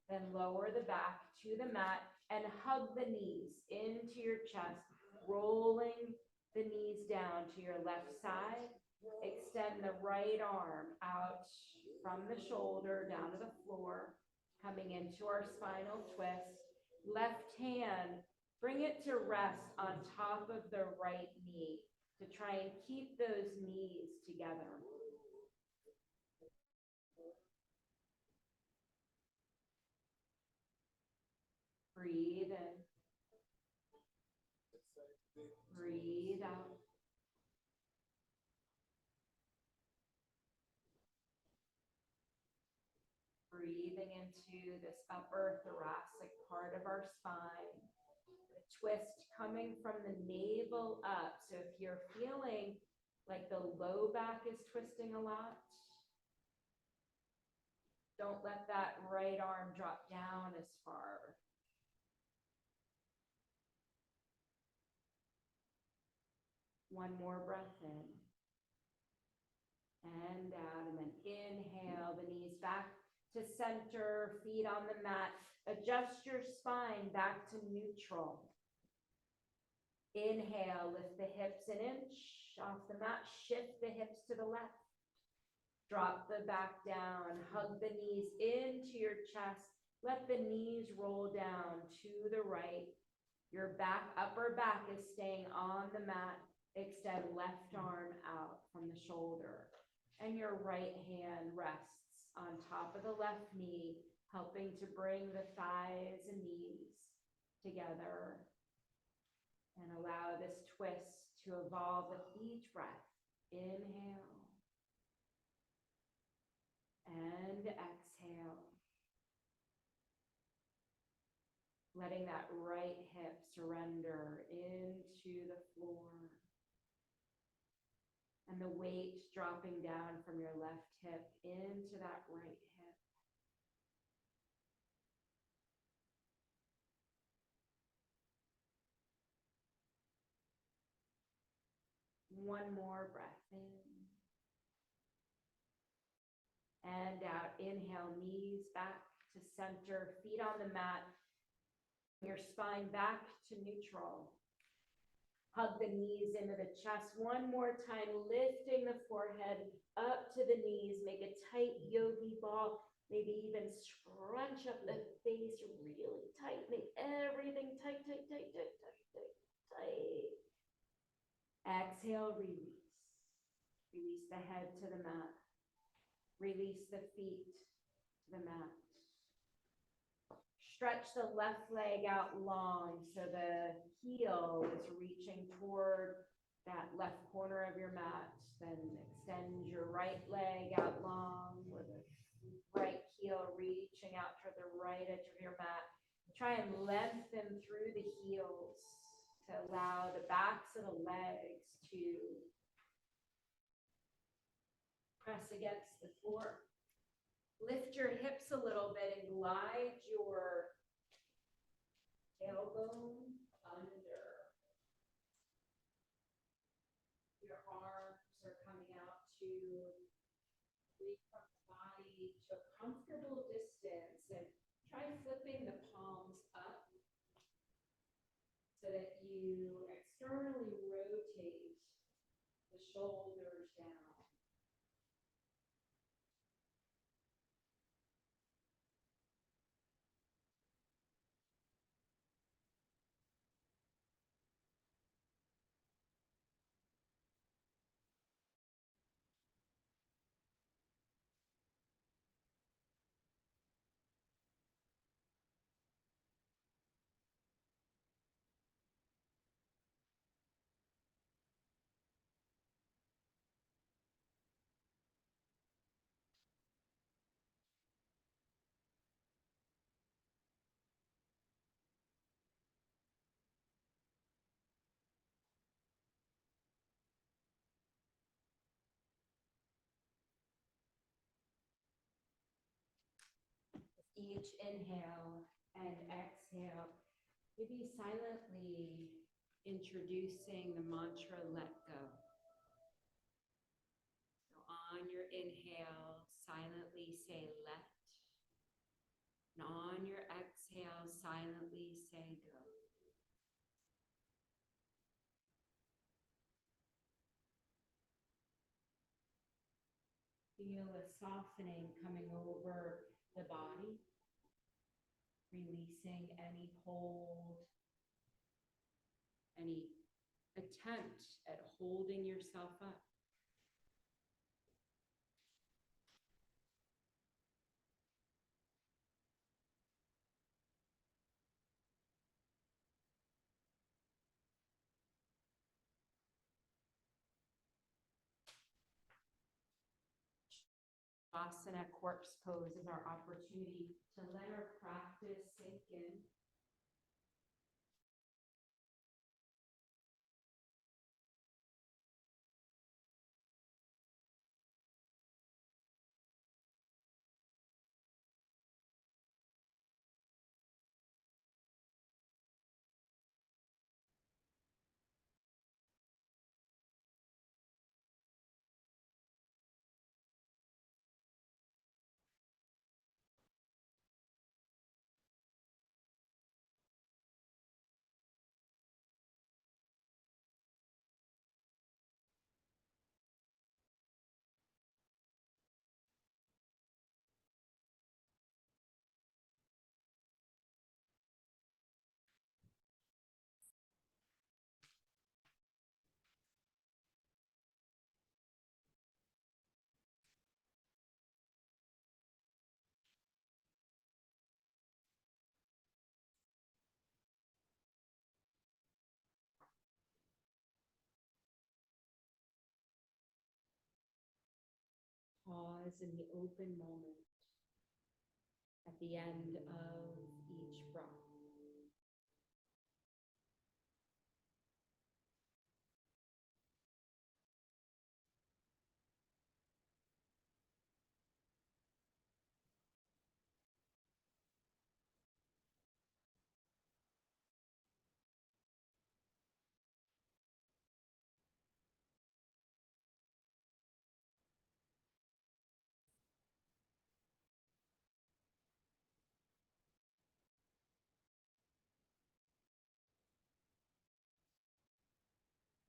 Then lower the back to the mat and hug the knees into your chest, rolling the knees down to your left side. Extend the right arm out from the shoulder down to the floor, coming into our spinal twist. Left hand, bring it to rest on top of the right knee to try and keep those knees together. Breathe in. Breathe out. Breathing into this upper thoracic part of our spine. The twist coming from the navel up. So if you're feeling like the low back is twisting a lot, don't let that right arm drop down as far. One more breath in. And out, and then inhale the knees back to center, feet on the mat. Adjust your spine back to neutral. Inhale, lift the hips an inch off the mat, shift the hips to the left. Drop the back down, hug the knees into your chest. Let the knees roll down to the right. Your upper back is staying on the mat. Extend left arm out from the shoulder. And your right hand rests on top of the left knee, helping to bring the thighs and knees together. And allow this twist to evolve with each breath. Inhale. And exhale. Letting that right hip surrender into the floor. And the weight dropping down from your left hip into that right hip. One more breath in. And out. Inhale, knees back to center, feet on the mat. Your spine back to neutral. Hug the knees into the chest one more time, lifting the forehead up to the knees. Make a tight yogi ball. Maybe even scrunch up the face really tight. Make everything tight, tight, tight, tight, tight, tight, tight. Exhale, release. Release the head to the mat. Release the feet to the mat. Stretch the left leg out long so the heel is reaching toward that left corner of your mat. Then extend your right leg out long with the right heel reaching out toward the right edge of your mat. Try and lengthen through the heels to allow the backs of the legs to press against the floor. Lift your hips a little bit and glide your tailbone under. Your arms are coming out to reach from the body to a comfortable distance, and try flipping the palms up so that you externally rotate the shoulders down. Each inhale and exhale, maybe silently introducing the mantra, let go. So on your inhale, silently say let. And on your exhale, silently say go. Feel a softening coming over the body, releasing any hold, any attempt at holding yourself up. Asana corpse pose is our opportunity to let our practice sink in. pause in the open moment at the end of each breath.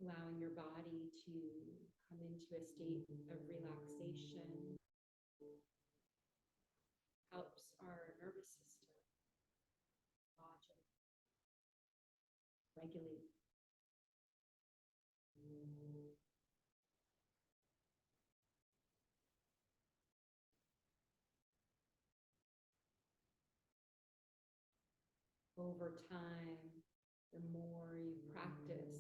Allowing your body to come into a state of relaxation helps our nervous system modulate, regulate. Over time, the more you practice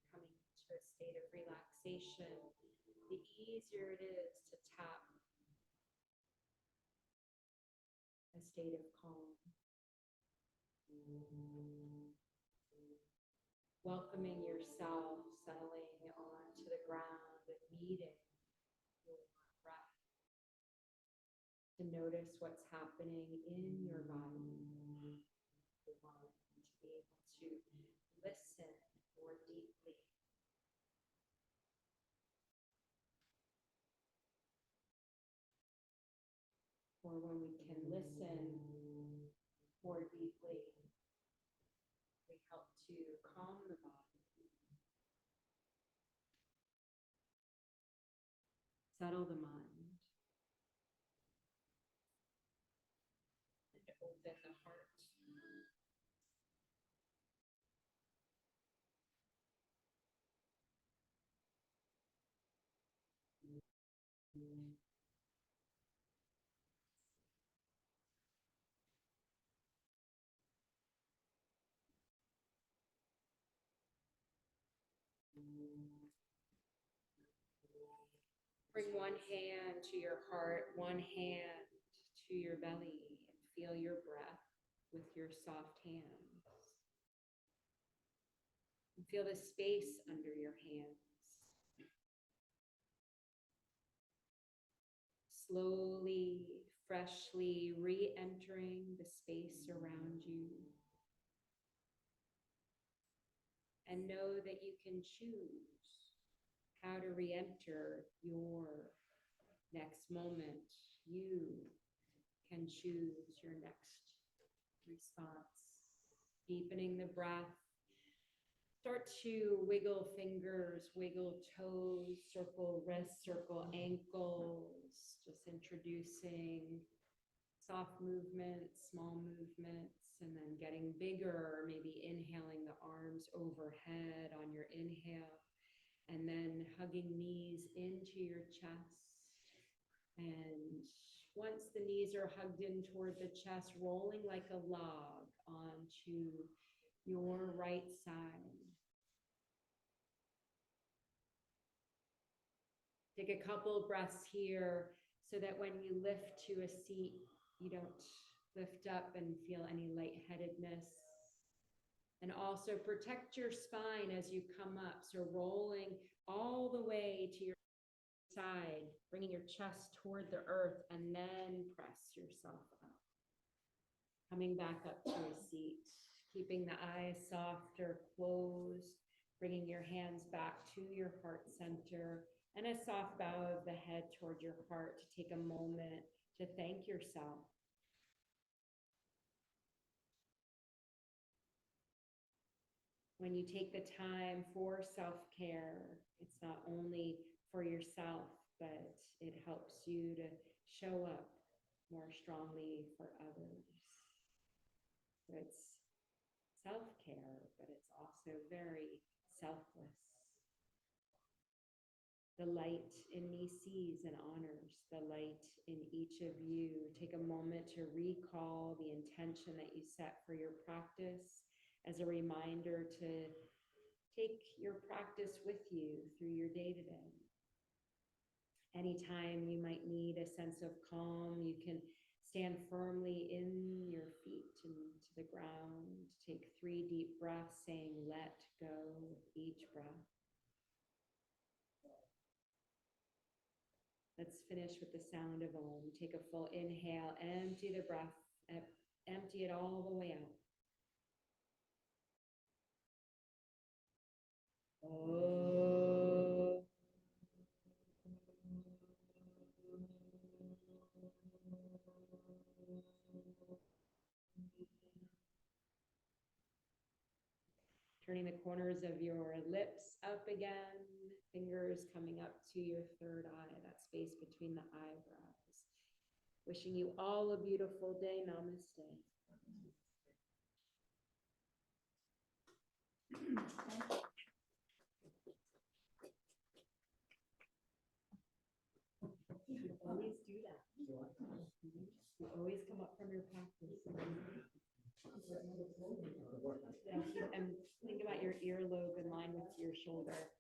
coming into a state of relaxation, the easier it is to tap a state of calm. Welcoming yourself, settling onto the ground and meeting your breath. To notice what's happening in your body. You want to be able to listen more deeply. Or when we can listen more deeply, we help to calm the body, settle the mind, and open the heart. Bring one hand to your heart, one hand to your belly, and feel your breath with your soft hands. And feel the space under your hands. Slowly, freshly re-entering the space around you. And know that you can choose how to re-enter your next moment. You can choose your next response. Deepening the breath. Start to wiggle fingers, wiggle toes, circle wrists, circle ankles. Just introducing soft movements, small movements, and then getting bigger, maybe inhaling the arms overhead on your inhale. And then hugging knees into your chest. And once the knees are hugged in toward the chest, rolling like a log onto your right side. Take a couple breaths here so that when you lift to a seat, you don't lift up and feel any lightheadedness. And also protect your spine as you come up. So rolling all the way to your side, bringing your chest toward the earth, and then press yourself up. Coming back up to a seat, keeping the eyes soft or closed, bringing your hands back to your heart center, and a soft bow of the head toward your heart to take a moment to thank yourself. When you take the time for self-care, it's not only for yourself, but it helps you to show up more strongly for others. So it's self-care, but it's also very selfless. The light in me sees and honors the light in each of you. Take a moment to recall the intention that you set for your practice as a reminder to take your practice with you through your day-to-day. Anytime you might need a sense of calm, you can stand firmly in your feet and to the ground. Take 3 deep breaths, saying let go with each breath. Let's finish with the sound of Om. Take a full inhale, empty the breath, empty it all the way out. Om. Turning the corners of your lips up again, fingers coming up to your third eye, that space between the eyebrows. Wishing you all a beautiful day. Namaste. You always do that. You always come up from your practice. And think about your earlobe in line with your shoulder.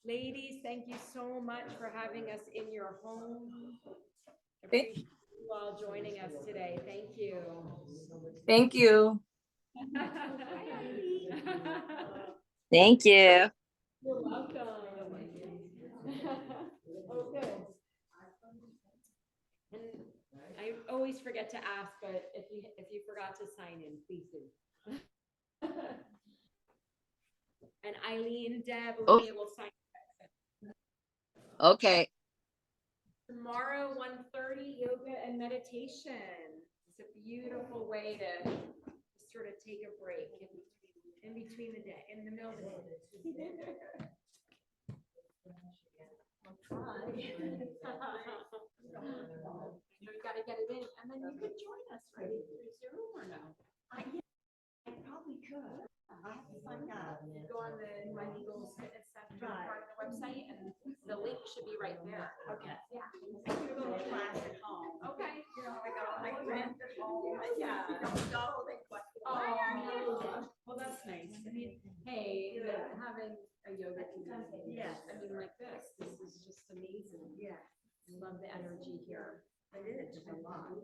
Ladies, thank you so much for having us in your home. Appreciate you all joining us today. Thank you. Thank you. You're Thank you. welcome. Oh, good. And I always forget to ask, but if you forgot to sign in, please do. And Eileen, Deb, Olivia will sign. Okay. Tomorrow, 1:30, yoga and meditation. It's a beautiful way to sort of take a break in between the day, in the middle of the day. You gotta get it in, and then you could join us, right, through Zoom or no? I probably could. I have to find out. Go on the My Eagles Fitness Center part of the website, and the link should be right there. Okay. Yeah. I do a little class at home. Okay. You know, I rent at home. Yeah. If you don't go, they question. Oh, well, that's nice. I mean, hey, having a yoga community. Yes. I mean, like this is just amazing. Yeah. I love the energy here. It is a lot.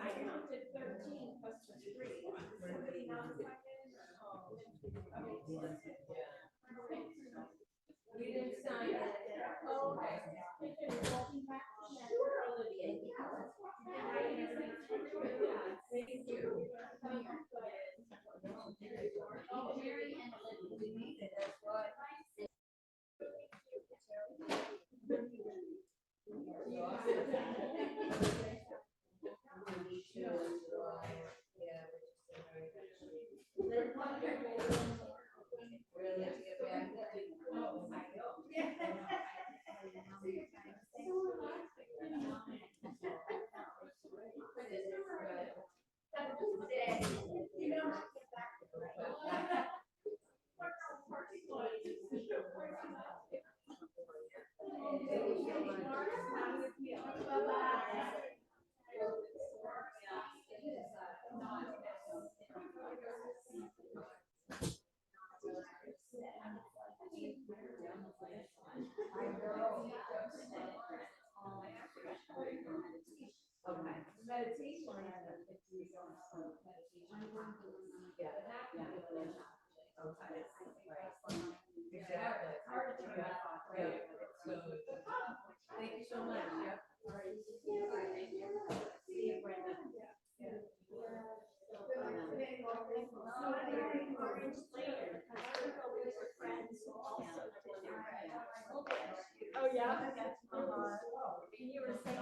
I counted 13 plus 3. Somebody not second? You didn't sign it. Oh, okay. Sure, Olivia. Thank you. Oh, Mary and Olivia, we need it, that's what. Thank you so much. See you, Brenda. Oh, yeah? You were saying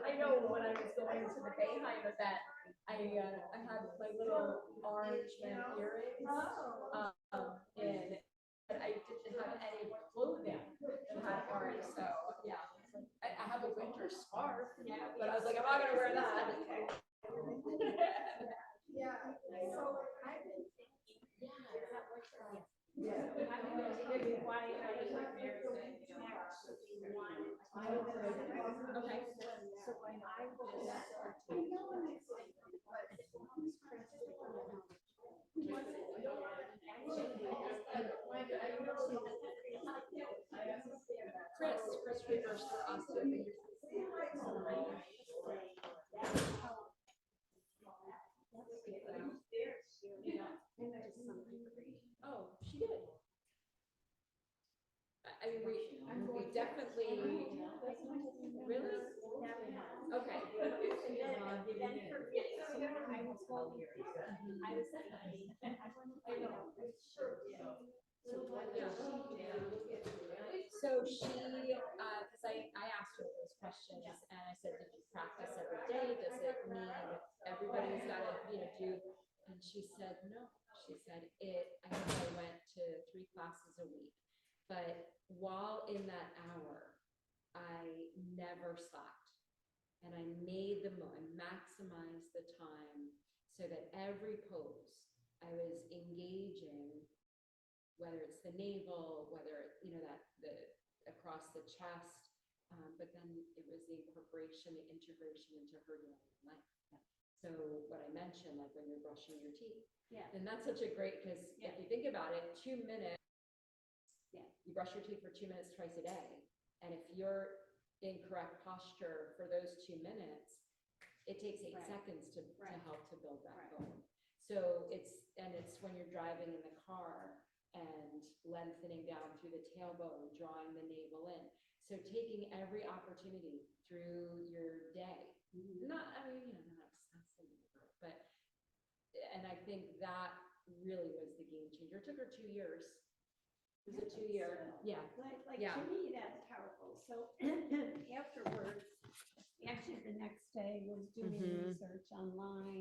I know when I was going to the Bayheim event, I had my little orange earrings, and but I didn't have any clothing that had orange, so yeah. I have a winter scarf. scarf, but I was like, I'm not gonna wear that. Yeah. So I've been thinking, that works for me. I've been thinking why I was actually wanted to. Okay. So when I Chris reversed for us to Oh, she did. I mean, we definitely, really? Okay. So she, cause I asked her those questions and I said, did you practice every day? Does it mean everybody's gotta, do? And she said, no, she said I think I went to 3 classes a week, but while in that hour, I never stopped. And I made I maximized the time so that every pose I was engaging, whether it's the navel, whether, the across the chest, but then it was the incorporation, the integration into her daily life. So what I mentioned, like when you're brushing your teeth, and that's such a great, because if you think about it, 2 minutes, you brush your teeth for 2 minutes twice a day, and if you're in correct posture for those 2 minutes, it takes 8 seconds to help to build that bone. So it's when you're driving in the car and lengthening down through the tailbone, drawing the navel in. So taking every opportunity through your day, not obsessing over it, but, and I think that really was the game changer. It took her 2 years. Was it 2 year? Yeah. To me, that's powerful. So afterwards, actually the next day was doing research online.